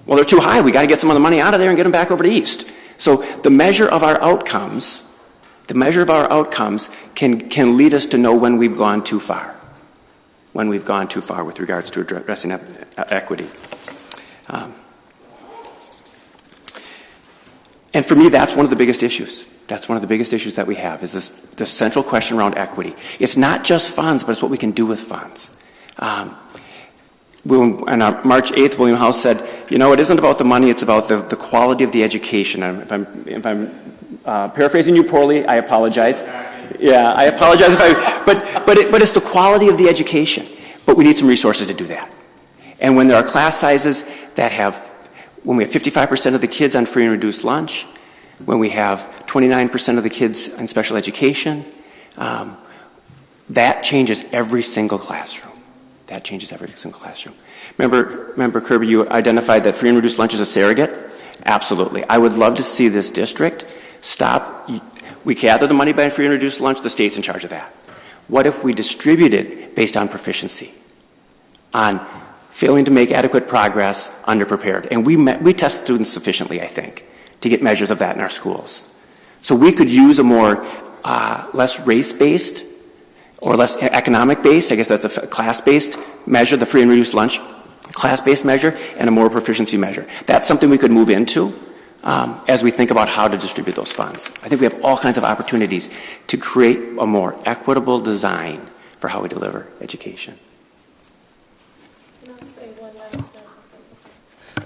well, they're too high. We got to get some of the money out of there and get them back over to East. So the measure of our outcomes can lead us to know when we've gone too far. When we've gone too far with regards to addressing equity. And for me, that's one of the biggest issues. That's one of the biggest issues that we have, is this central question around equity. It's not just funds, but it's what we can do with funds. On March 8th, William House said, it isn't about the money, it's about the quality of the education. If I'm paraphrasing you poorly, I apologize. Yeah, I apologize but it's the quality of the education. But we need some resources to do that. And when there are class sizes when we have 55% of the kids on free and reduced lunch, when we have 29% of the kids in special education, that changes every single classroom. That changes every single classroom. Remember, Kirby, you identified that free and reduced lunch is a surrogate? Absolutely. I would love to see this district stop. We gather the money by free and reduced lunch. The state's in charge of that. What if we distribute it based on proficiency, on failing to make adequate progress, underprepared? And we test students sufficiently, I think, to get measures of that in our schools. So we could use a more less race-based or less economic-based, I guess that's a class-based measure, the free and reduced lunch class-based measure, and a more proficiency measure. That's something we could move into as we think about how to distribute those funds. I think we have all kinds of opportunities to create a more equitable design for how we deliver education.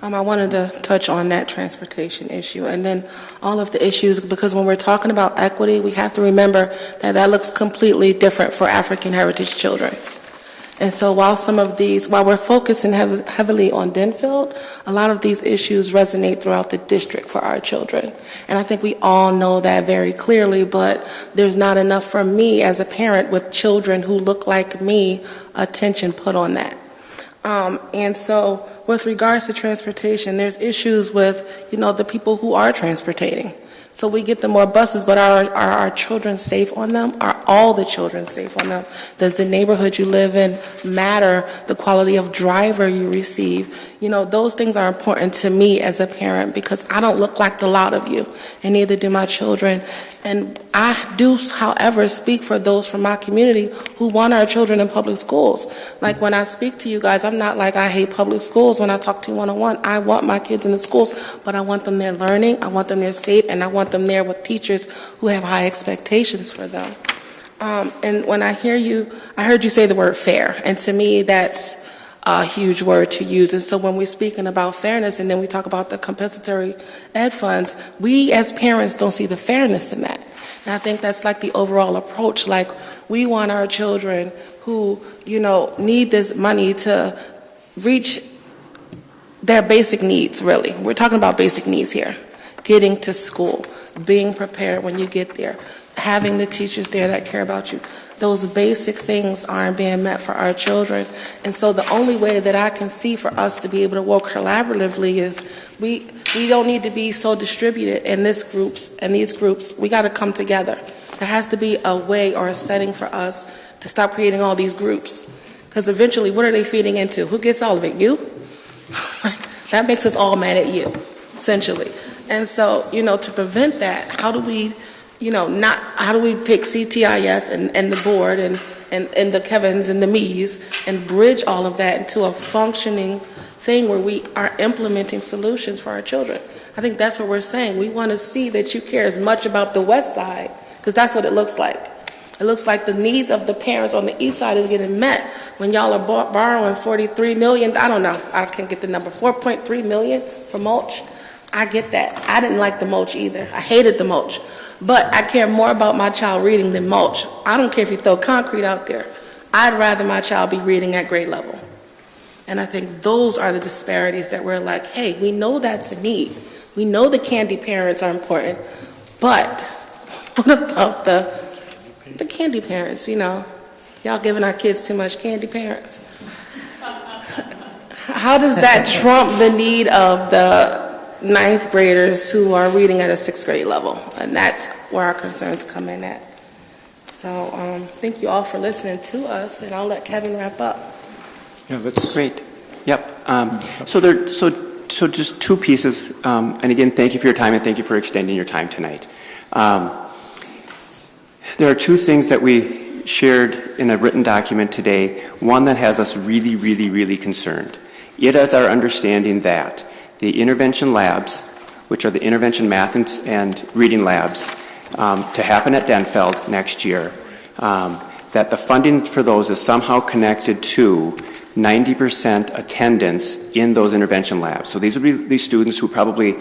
I wanted to touch on that transportation issue and then all of the issues, because when we're talking about equity, we have to remember that looks completely different for African heritage children. And so while we're focusing heavily on Denfeld, a lot of these issues resonate throughout the district for our children. And I think we all know that very clearly, but there's not enough for me as a parent with children who look like me, attention put on that. And so with regards to transportation, there's issues with, the people who are transportating. So we get the more buses, but are our children safe on them? Are all the children safe on them? Does the neighborhood you live in matter? The quality of driver you receive? Those things are important to me as a parent, because I don't look like the lot of you, and neither do my children. And I do, however, speak for those from my community who want our children in public schools. Like when I speak to you guys, I'm not like I hate public schools when I talk to you one-on-one. I want my kids in the schools, but I want them there learning, I want them there safe, and I want them there with teachers who have high expectations for them. And when I heard you say the word fair, and to me that's a huge word to use. And so when we're speaking about fairness and then we talk about the compensatory ed funds, we as parents don't see the fairness in that. And I think that's like the overall approach. Like, we want our children who, need this money to reach their basic needs, really. We're talking about basic needs here. Getting to school, being prepared when you get there, having the teachers there that care about you. Those basic things aren't being met for our children. And so the only way that I can see for us to be able to work collaboratively is we don't need to be so distributed in these groups. We got to come together. There has to be a way or a setting for us to stop creating all these groups. Because eventually, what are they feeding into? Who gets all of it? You? That makes us all mad at you, essentially. And so, to prevent that, how do we take CTIS and the board and the Kevins and the me's and bridge all of that into a functioning thing where we are implementing solutions for our children? I think that's what we're saying. We want to see that you care as much about the west side, because that's what it looks like. It looks like the needs of the parents on the east side is getting met when y'all are borrowing $43 million. I don't know. I can't get the number. $4.3 million for mulch. I get that. I didn't like the mulch either. I hated the mulch. But I care more about my child reading than mulch. I don't care if you throw concrete out there. I'd rather my child be reading at grade level. And I think those are the disparities that we're like, hey, we know that's a need. We know the candy parents are important. But what about the candy parents, Y'all giving our kids too much candy, parents. How does that trump the need of ninth graders who are reading at a sixth grade level, and that's where our concerns come in at. So thank you all for listening to us, and I'll let Kevin wrap up. Yeah, that's Great. Yep. So just two pieces, and again, thank you for your time and thank you for extending your time tonight. There are two things that we shared in a written document today, one that has us really, really, really concerned. It is our understanding that the intervention labs, which are the intervention math and reading labs, to happen at Denfeld next year, that the funding for those is somehow connected to 90% attendance in those intervention labs. So these would be these students who probably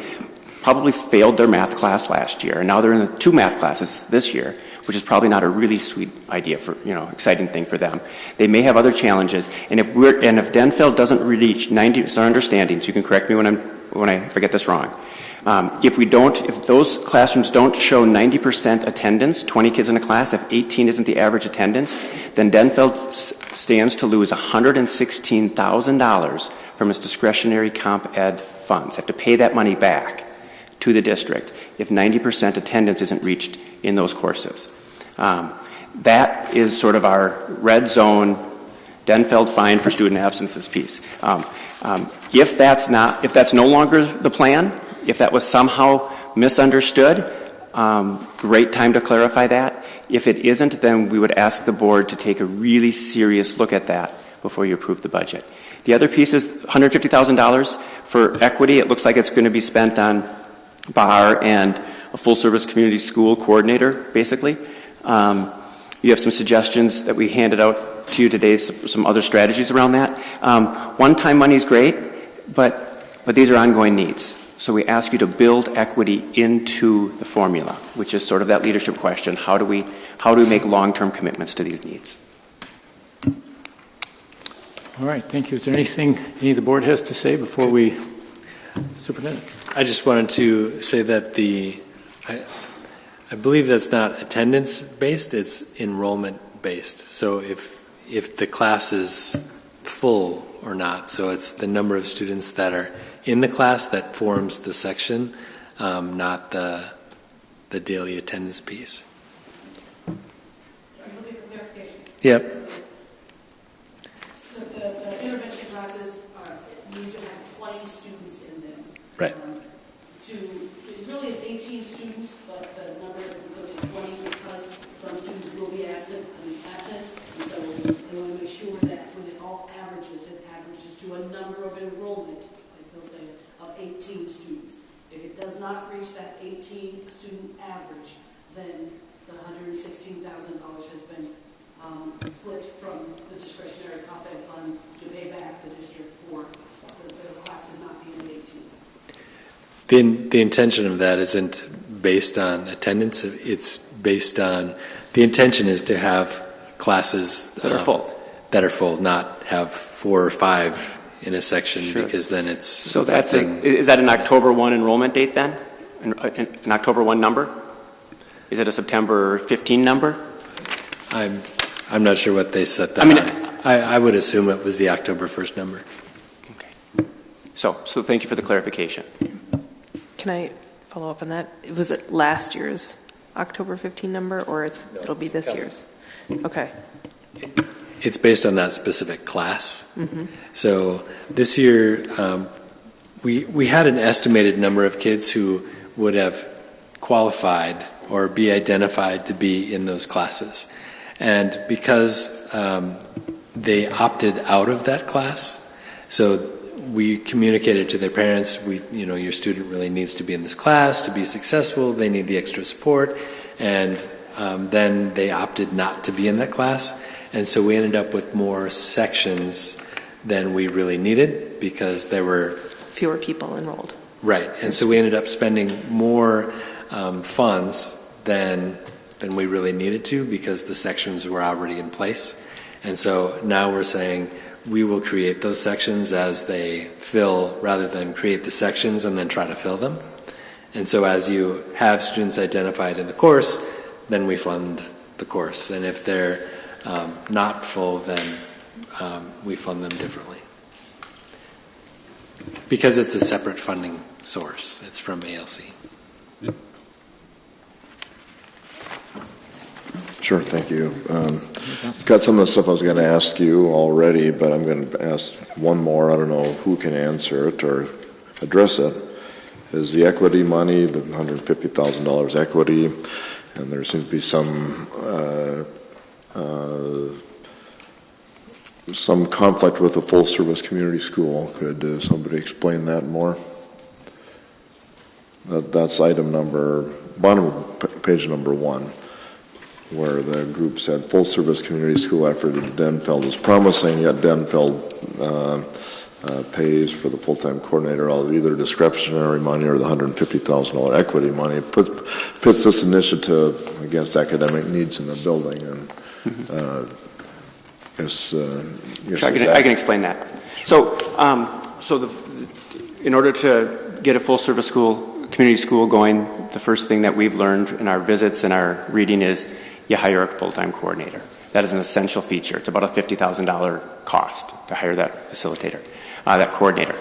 failed their math class last year, and now they're in the 2 math classes this year, which is probably not a really sweet idea for, exciting thing for them. They may have other challenges, and if Denfeld doesn't reach 90, it's our understanding, so you can correct me when I forget this wrong. If those classrooms don't show 90% attendance, 20 kids in a class, if 18 isn't the average attendance, then Denfeld stands to lose $116,000 from its discretionary comp ed funds. Have to pay that money back to the district if 90% attendance isn't reached in those courses. That is sort of our red zone Denfeld fine for student absences piece. If that's no longer the plan, if that was somehow misunderstood, great time to clarify that. If it isn't, then we would ask the board to take a really serious look at that before you approve the budget. The other piece is $150,000 for equity. It looks like it's going to be spent on bar and a full-service community school coordinator, basically. You have some suggestions that we handed out to you today, some other strategies around that. One-time money is great, but these are ongoing needs. So we ask you to build equity into the formula, which is sort of that leadership question. How do we make long-term commitments to these needs? all right. Thank you. Is there anything any of the board has to say before we, Superintendent? I just wanted to say that I believe that's not attendance-based, it's enrollment-based. So if the class is full or not, so it's the number of students that are in the class that forms the section, not the daily attendance piece. I'm looking for clarification. Yep. So the intervention classes need to have 20 students in them. Right. It really is 18 students, but the number will go to 20 because some students will be absent. And so they want to make sure that when it all averages, it averages to a number of enrollment, like they'll say, of 18 students. If it does not reach that 18 student average, then the $116,000 has been split from the discretionary comp ed fund to pay back the district for the classes not being at 18. The intention of that isn't based on attendance. It's based on, the intention is to have classes that are full. That are full, not have 4 or 5 in a section, sure. Because then it's so is that an October 1 enrollment date then? An October 1 number? Is it a September 15 number? I'm not sure what they set that. I would assume it was the October 1st number. Okay. So thank you for the clarification. Can I follow up on that? Was it last year's October 15 number, or it'll be this year's? Okay. It's based on that specific class. Mm-hmm. So this year, we had an estimated number of kids who would have qualified or be identified to be in those classes. And because they opted out of that class, so we communicated to their parents, your student really needs to be in this class to be successful. They need the extra support. And then they opted not to be in that class. And so we ended up with more sections than we really needed because there were fewer people enrolled. Right. And so we ended up spending more funds than we really needed to because the sections were already in place. And so now we're saying we will create those sections as they fill rather than create the sections and then try to fill them. And so as you have students identified in the course, then we fund the course. And if they're not full, then we fund them differently. Because it's a separate funding source. It's from ALC. Sure, thank you. Got some of the stuff I was going to ask you already, but I'm going to ask one more. I don't know who can answer it or address it. Is the equity money, the $150,000 equity, and there seems to be some conflict with a full-service community school. Could somebody explain that more? That's item bottom of page number 1, where the group said full-service community school effort at Denfeld is promising, yet Denfeld pays for the full-time coordinator all of either discretionary money or the $150,000 equity money. It pits this initiative against academic needs in the building, and I can explain that. So, in order to get a full-service school, community school going, the first thing that we've learned in our visits and our reading is you hire a full-time coordinator. That is an essential feature. It's about a $50,000 cost to hire that facilitator, that coordinator.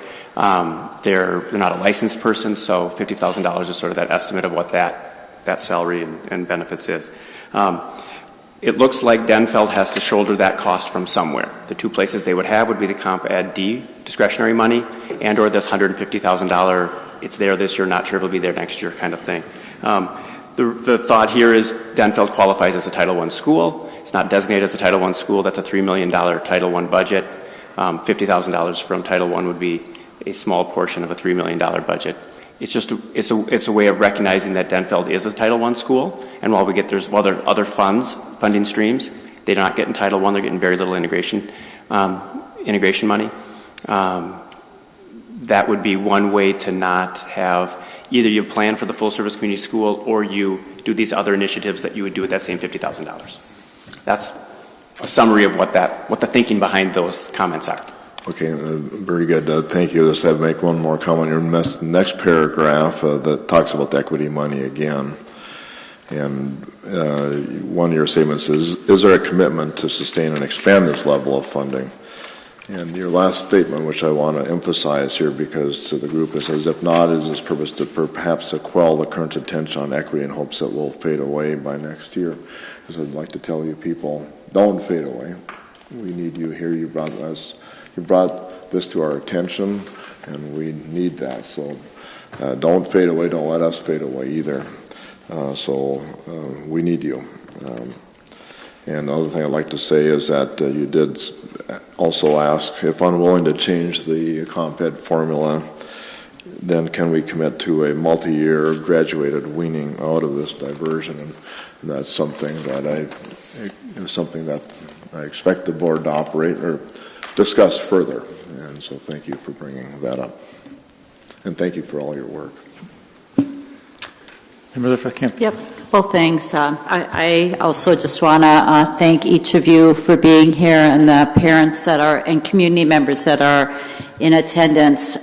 They're not a licensed person, so $50,000 is sort of that estimate of what that salary and benefits is. It looks like Denfeld has to shoulder that cost from somewhere. The two places they would have would be the Comp Ed D discretionary money and or this $150,000, it's there this year, not sure it'll be there next year kind of thing. The thought here is Denfeld qualifies as a Title I school. It's not designated as a Title I school. That's a $3 million Title I budget. $50,000 from Title I would be a small portion of a $3 million budget. It's just it's a way of recognizing that Denfeld is a Title I school, and while there are other funding streams, they're not getting Title I. They're getting very little integration money. That would be one way to not have either you plan for the full service community school or you do these other initiatives that you would do with that same $50,000. That's a summary of what the thinking behind those comments are. Okay, very good. Thank you. Just have to make one more comment. Your next paragraph that talks about the equity money again. And one of your statements is there a commitment to sustain and expand this level of funding? And your last statement, which I want to emphasize here because to the group, it says, if not, is this purpose to perhaps to quell the current attention on equity in hopes that will fade away by next year? Because I'd like to tell you people, don't fade away. We need you here. You brought this to our attention, and we need that. So don't fade away. Don't let us fade away either. We need you. And the other thing I'd like to say is that you did also ask if unwilling to change the Comp Ed formula, then can we commit to a multi-year graduated weaning out of this diversion? And that's something that I expect the board to operate or discuss further. And so thank you for bringing that up. And thank you for all your work. Yep. Well, thanks. I also just want to thank each of you for being here and the parents and community members that are in attendance.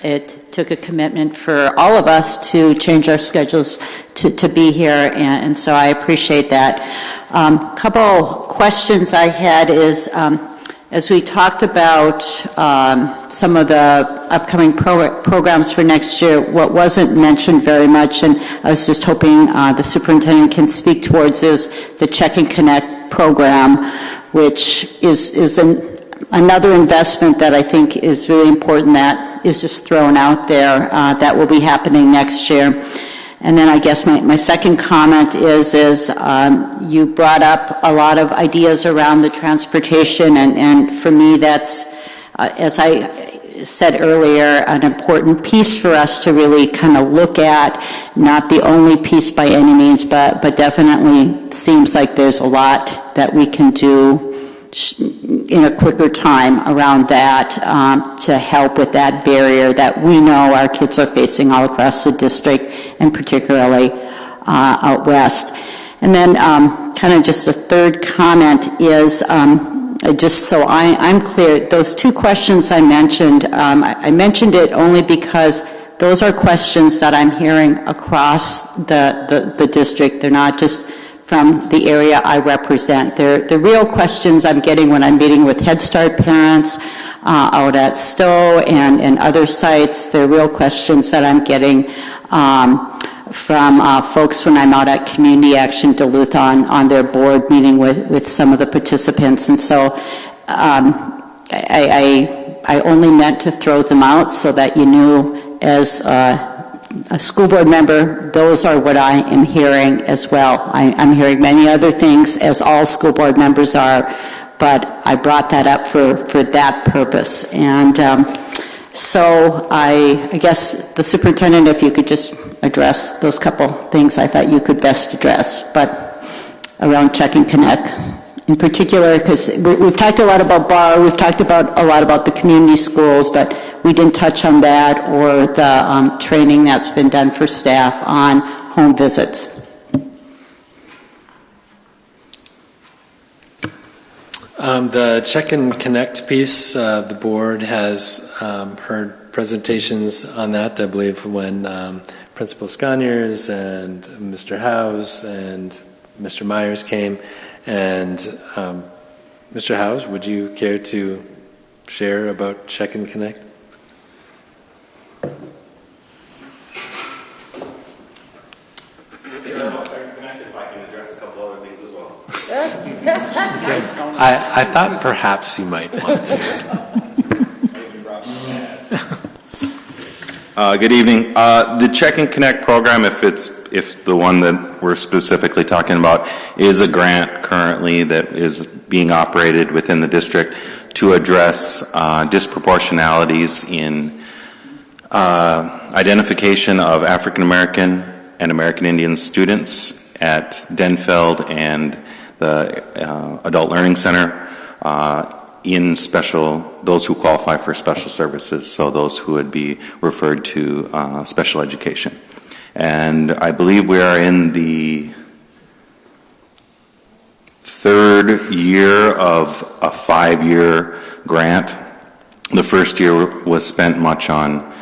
It took a commitment for all of us to change our schedules to be here, and so I appreciate that. Couple questions I had is, as we talked about some of the upcoming programs for next year, what wasn't mentioned very much, and I was just hoping the superintendent can speak towards, is the Check and Connect program, which is another investment that I think is really important that is just thrown out there that will be happening next year. And then I guess my second comment is you brought up a lot of ideas around the transportation, and for me that's, as I said earlier, an important piece for us to really kind of look at, not the only piece by any means, but definitely seems like there's a lot that we can do in a quicker time around that to help with that barrier that we know our kids are facing all across the district and particularly out west. And then kind of just a third comment is just so I'm clear, those two questions I mentioned it only because those are questions that I'm hearing across the district. They're not just from the area I represent. They're real questions I'm getting when I'm meeting with Head Start parents, out at Stowe and other sites. They're real questions that I'm getting from folks when I'm out at Community Action Duluth on their board meeting with some of the participants. And so I only meant to throw them out so that you knew, as a school board member, those are what I am hearing as well. I'm hearing many other things, as all school board members are, but I brought that up for that purpose. And so I guess the superintendent, if you could just address those couple things I thought you could best address, but around Check and Connect in particular, because we've talked a lot about BAR, we've talked about a lot about the community schools, but we didn't touch on that or the training that's been done for staff on home visits. The Check and Connect piece, the board has heard presentations on that, I believe, when Principal Sconiers and Mr. Howes and Mr. Myers came. And Mr. Howes, would you care to share about Check and Connect? I thought perhaps you might want to. Good evening. The Check and Connect program, if the one that we're specifically talking about, is a grant currently that is being operated within the district to address disproportionalities in identification of African American and American Indian students at Denfeld and the Adult Learning Center in those who qualify for special services, so those who would be referred to special education. And I believe we are in the third year of a 5-year grant. The first year was spent much on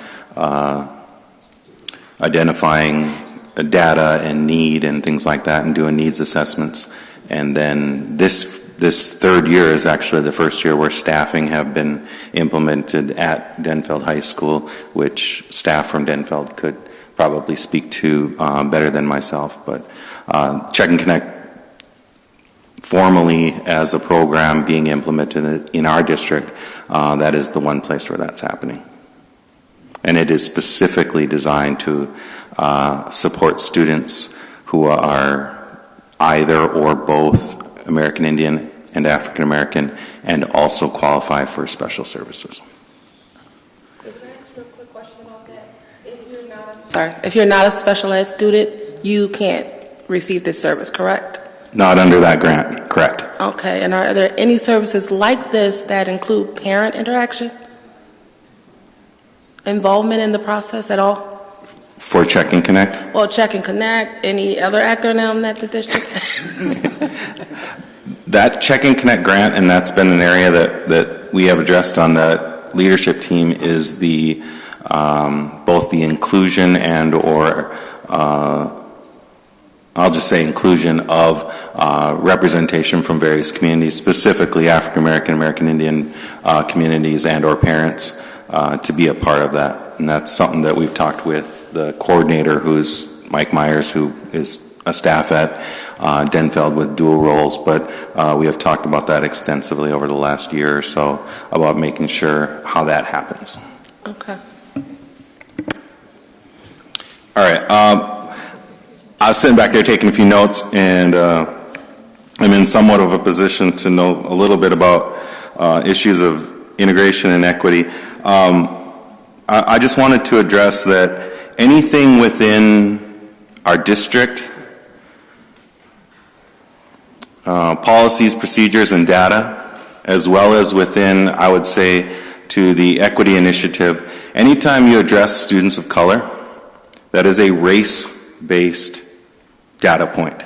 identifying data and need and things like that and doing needs assessments. And then this third year is actually the first year where staffing have been implemented at Denfeld High School, which staff from Denfeld could probably speak to better than myself. But Check and Connect formally as a program being implemented in our district, that is the one place where that's happening. And it is specifically designed to support students who are either or both American Indian and African American and also qualify for special services. Can I ask you a quick question about that? If you're not a special ed student, you can't receive this service, correct? Not under that grant, correct. Okay, and are there any services like this that include parent interaction? Involvement in the process at all? For Check and Connect? Well, Check and Connect, any other acronym that the district That Check and Connect grant, and that's been an area that we have addressed on the leadership team, is the both the inclusion and or I'll just say inclusion of representation from various communities, specifically African American, American Indian communities and or parents to be a part of that. And that's something that we've talked with the coordinator, who's Mike Myers, who is a staff at Denfeld with dual roles, but we have talked about that extensively over the last year or so about making sure how that happens. Okay. All right. I was sitting back there taking a few notes, and I'm in somewhat of a position to know a little bit about issues of integration and equity. I just wanted to address that anything within our district, policies, procedures, and data, as well as within, I would say, to the equity initiative, anytime you address students of color, that is a race-based data point.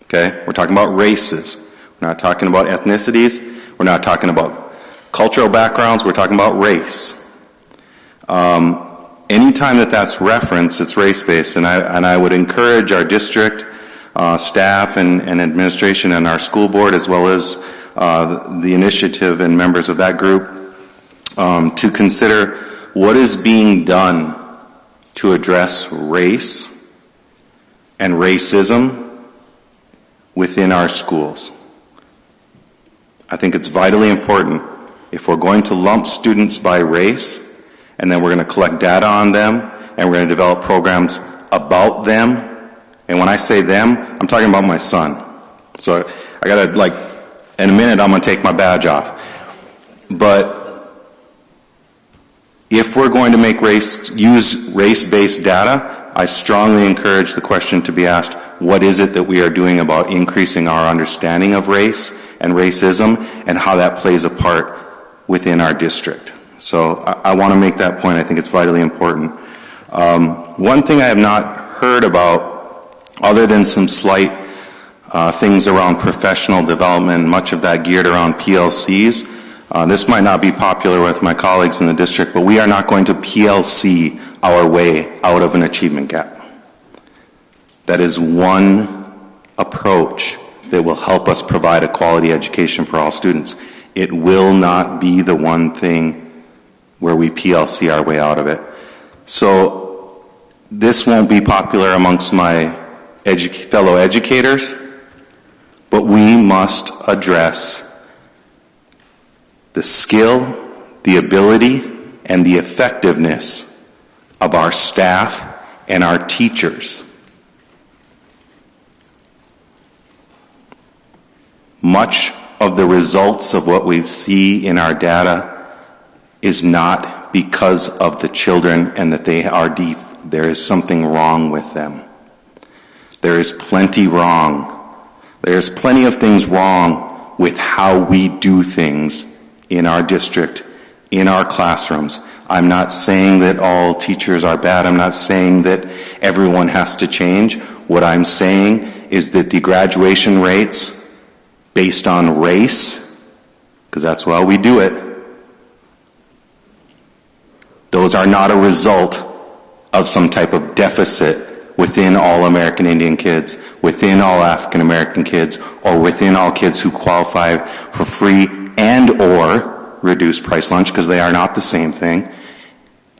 Okay? We're talking about races. We're not talking about ethnicities. We're not talking about cultural backgrounds. We're talking about race. Anytime that's referenced, it's race-based, and I would encourage our district staff and administration and our school board, as well as the initiative and members of that group, to consider what is being done to address race and racism within our schools. I think it's vitally important, if we're going to lump students by race, and then we're going to collect data on them, and we're going to develop programs about them, and when I say them, I'm talking about my son. So I gotta, in a minute, I'm going to take my badge off. But if we're going to use race-based data, I strongly encourage the question to be asked, what is it that we are doing about increasing our understanding of race and racism and how that plays a part within our district? So I want to make that point. I think it's vitally important. One thing I have not heard about, other than some slight things around professional development, much of that geared around PLCs, this might not be popular with my colleagues in the district, but we are not going to PLC our way out of an achievement gap. That is one approach that will help us provide a quality education for all students. It will not be the one thing where we PLC our way out of it. So this won't be popular amongst my fellow educators, but we must address the skill, the ability, and the effectiveness of our staff and our teachers. Much of the results of what we see in our data is not because of the children and that they are deep. There is something wrong with them. There is plenty wrong. There's plenty of things wrong with how we do things in our district, in our classrooms. I'm not saying that all teachers are bad. I'm not saying that everyone has to change. What I'm saying is that the graduation rates based on race, because that's how we do it, those are not a result of some type of deficit within all American Indian kids, within all African American kids, or within all kids who qualify for free and or reduced price lunch, because they are not the same thing.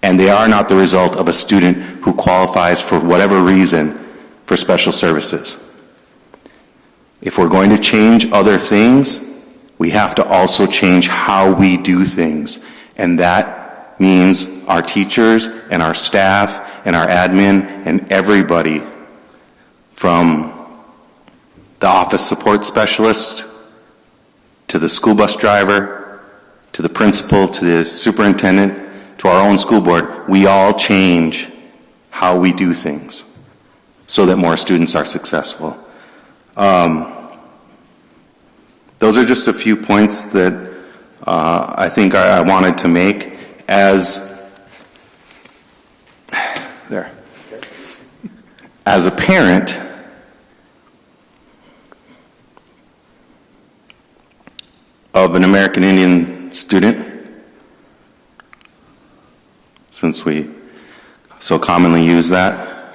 And they are not the result of a student who qualifies for whatever reason for special services. If we're going to change other things, we have to also change how we do things. And that means our teachers and our staff and our admin and everybody, from the office support specialist to the school bus driver to the principal to the superintendent to our own school board, we all change how we do things so that more students are successful. Those are just a few points that I think I wanted to make as a parent. Of an American Indian student, since we so commonly use that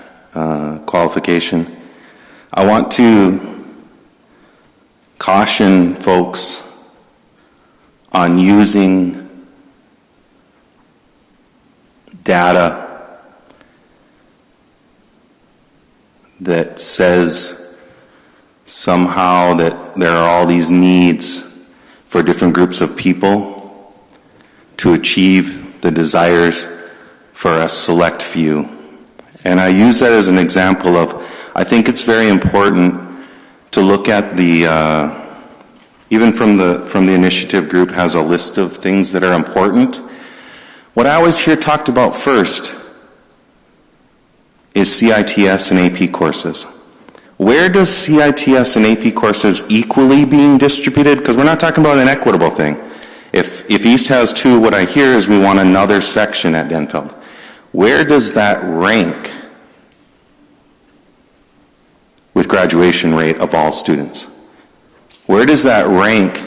qualification, I want to caution folks on using data that says somehow that there are all these needs for different groups of people to achieve the desires for a select few. And I use that as an example of, I think it's very important to look at the, even from the initiative group has a list of things that are important. What I always hear talked about first is CITS and AP courses. Where does CITS and AP courses equally being distributed? Because we're not talking about an equitable thing. If East has two, what I hear is we want another section at Denfeld. Where does that rank with graduation rate of all students? Where does that rank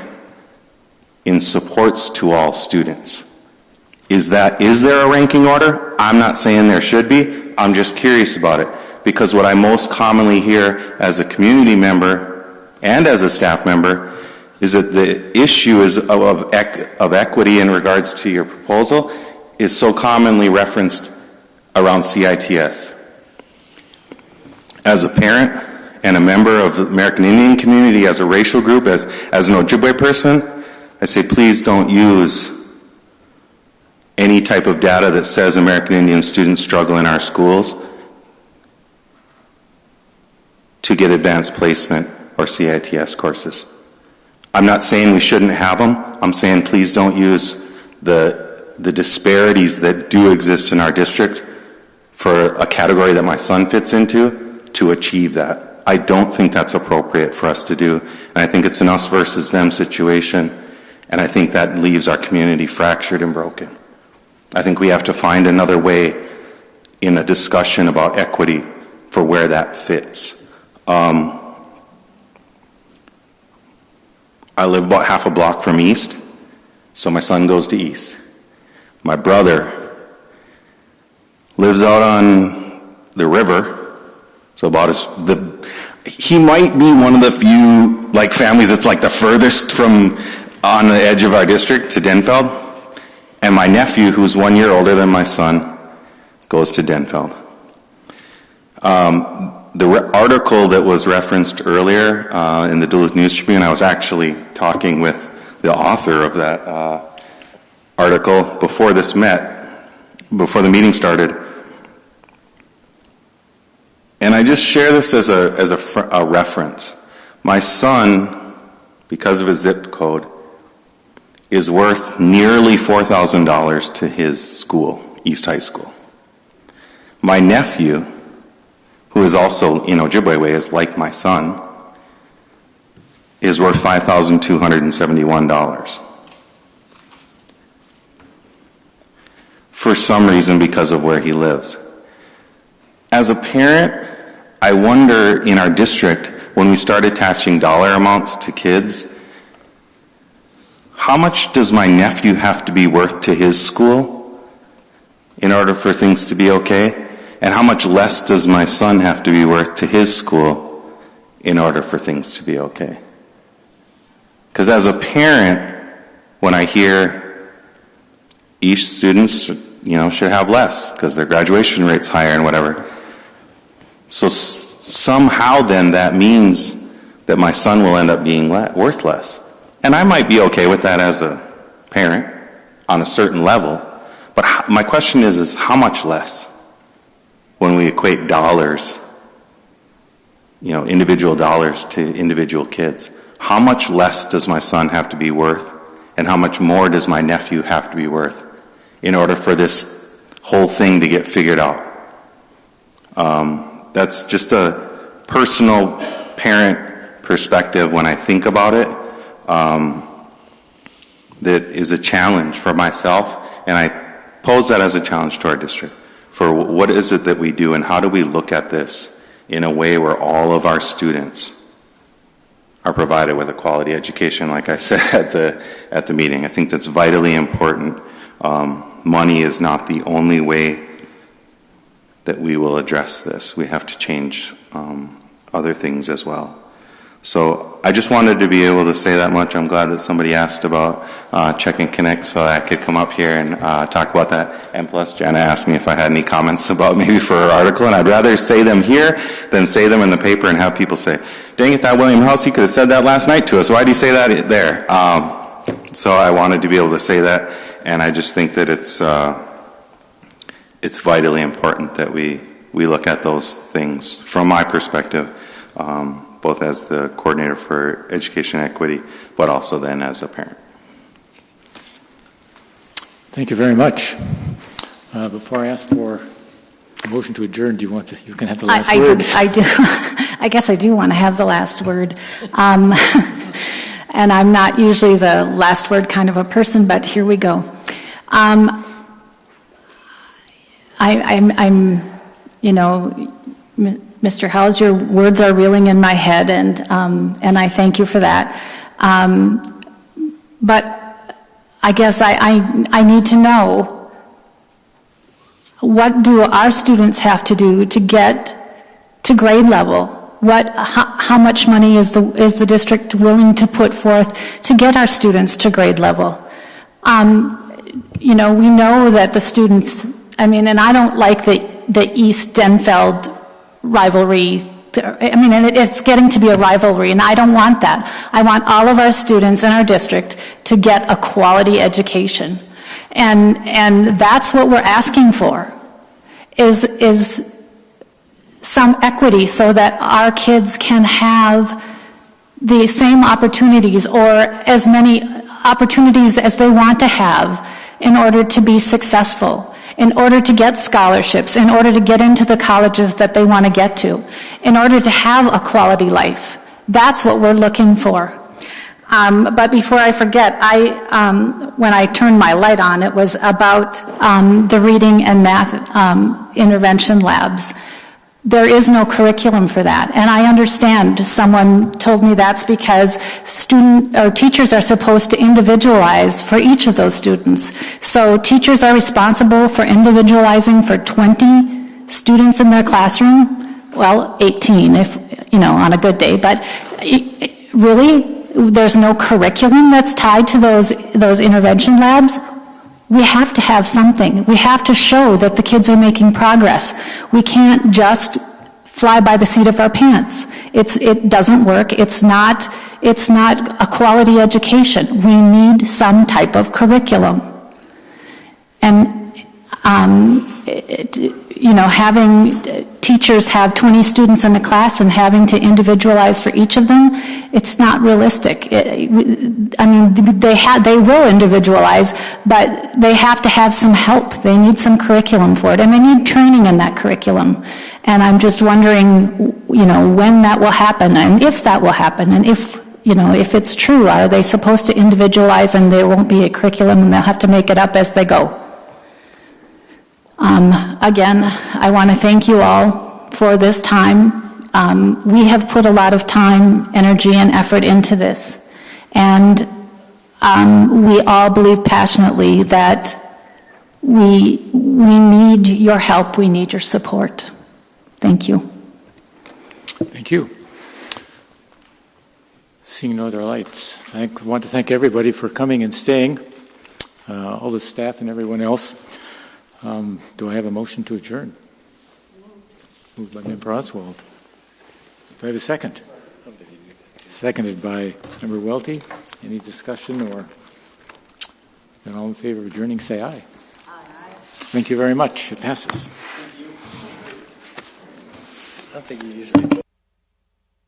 in supports to all students? Is there a ranking order? I'm not saying there should be. I'm just curious about it. Because what I most commonly hear as a community member and as a staff member is that the issue is of equity in regards to your proposal is so commonly referenced around CITS. As a parent and a member of the American Indian community, as a racial group, as an Ojibwe person, I say please don't use any type of data that says American Indian students struggle in our schools to get advanced placement or CITS courses. I'm not saying we shouldn't have them. I'm saying please don't use the disparities that do exist in our district for a category that my son fits into to achieve that. I don't think that's appropriate for us to do, and I think it's an us versus them situation, and I think that leaves our community fractured and broken. I think we have to find another way in a discussion about equity for where that fits. I live about half a block from East, so my son goes to East. My brother lives out on the river, so about he might be one of the few families that's the furthest from on the edge of our district to Denfeld. And my nephew, who's 1 year older than my son, goes to Denfeld. The article that was referenced earlier in the Duluth News Tribune, I was actually talking with the author of that article before the meeting started. And I just share this as a reference. My son, because of his zip code, is worth nearly $4,000 to his school, East High School. My nephew, who is also in Ojibwe way, is like my son, is worth $5,271. For some reason, because of where he lives. As a parent, I wonder in our district, when we start attaching dollar amounts to kids, how much does my nephew have to be worth to his school in order for things to be okay? And how much less does my son have to be worth to his school in order for things to be okay? Because as a parent, when I hear each students, should have less because their graduation rate's higher and whatever. So somehow then that means that my son will end up being worth less. And I might be okay with that as a parent on a certain level. But my question is how much less when we equate dollars, individual dollars to individual kids? How much less does my son have to be worth? And how much more does my nephew have to be worth in order for this whole thing to get figured out? That's just a personal parent perspective when I think about it. That is a challenge for myself, and I pose that as a challenge to our district. For what is it that we do, and how do we look at this in a way where all of our students are provided with a quality education, like I said at the meeting. I think that's vitally important. Money is not the only way that we will address this. We have to change other things as well. So I just wanted to be able to say that much. I'm glad that somebody asked about Check and Connect so I could come up here and talk about that. And plus, Jana asked me if I had any comments about maybe for her article, and I'd rather say them here than say them in the paper and have people say, dang it, that William House, he could have said that last night to us. Why did he say that there? So I wanted to be able to say that, and I just think that it's vitally important that we look at those things from my perspective, both as the coordinator for education equity, but also then as a parent. Thank you very much. Before I ask for a motion to adjourn, do you want to? You can have the last word. I do. I guess I do want to have the last word. And I'm not usually the last word kind of a person, but here we go. Mr. Howes, your words are reeling in my head, and I thank you for that. But I guess I need to know, what do our students have to do to get to grade level how much money is the district willing to put forth to get our students to grade level? We know that the students, and I don't like the East Denfeld rivalry. It's getting to be a rivalry, and I don't want that. I want all of our students in our district to get a quality education. And that's what we're asking for, is some equity so that our kids can have the same opportunities or as many opportunities as they want to have in order to be successful, in order to get scholarships, in order to get into the colleges that they want to get to, in order to have a quality life. That's what we're looking for. But before I forget, when I turned my light on, it was about the reading and math intervention labs. There is no curriculum for that, and I understand. Someone told me that's because teachers are supposed to individualize for each of those students. So teachers are responsible for individualizing for 20 students in their classroom. Well, 18 if on a good day, but really, there's no curriculum that's tied to those intervention labs. We have to have something. We have to show that the kids are making progress. We can't just fly by the seat of our pants. It doesn't work. It's not a quality education. We need some type of curriculum. And having teachers have 20 students in a class and having to individualize for each of them, it's not realistic. They will individualize, but they have to have some help. They need some curriculum for it, and they need training in that curriculum. And I'm just wondering, when that will happen, and if that will happen, and if it's true, are they supposed to individualize and there won't be a curriculum and they'll have to make it up as they go? Again, I want to thank you all for this time. We have put a lot of time, energy, and effort into this. And we all believe passionately that we need your help, we need your support. Thank you. Thank you. Seeing no other lights, I want to thank everybody for coming and staying, all the staff and everyone else. Do I have a motion to adjourn? Moved by Member Oswald. Do I have a second? Seconded by Member Welty. Any discussion or then all in favor of adjourning, say aye. Aye. Thank you very much. It passes. I don't think you usually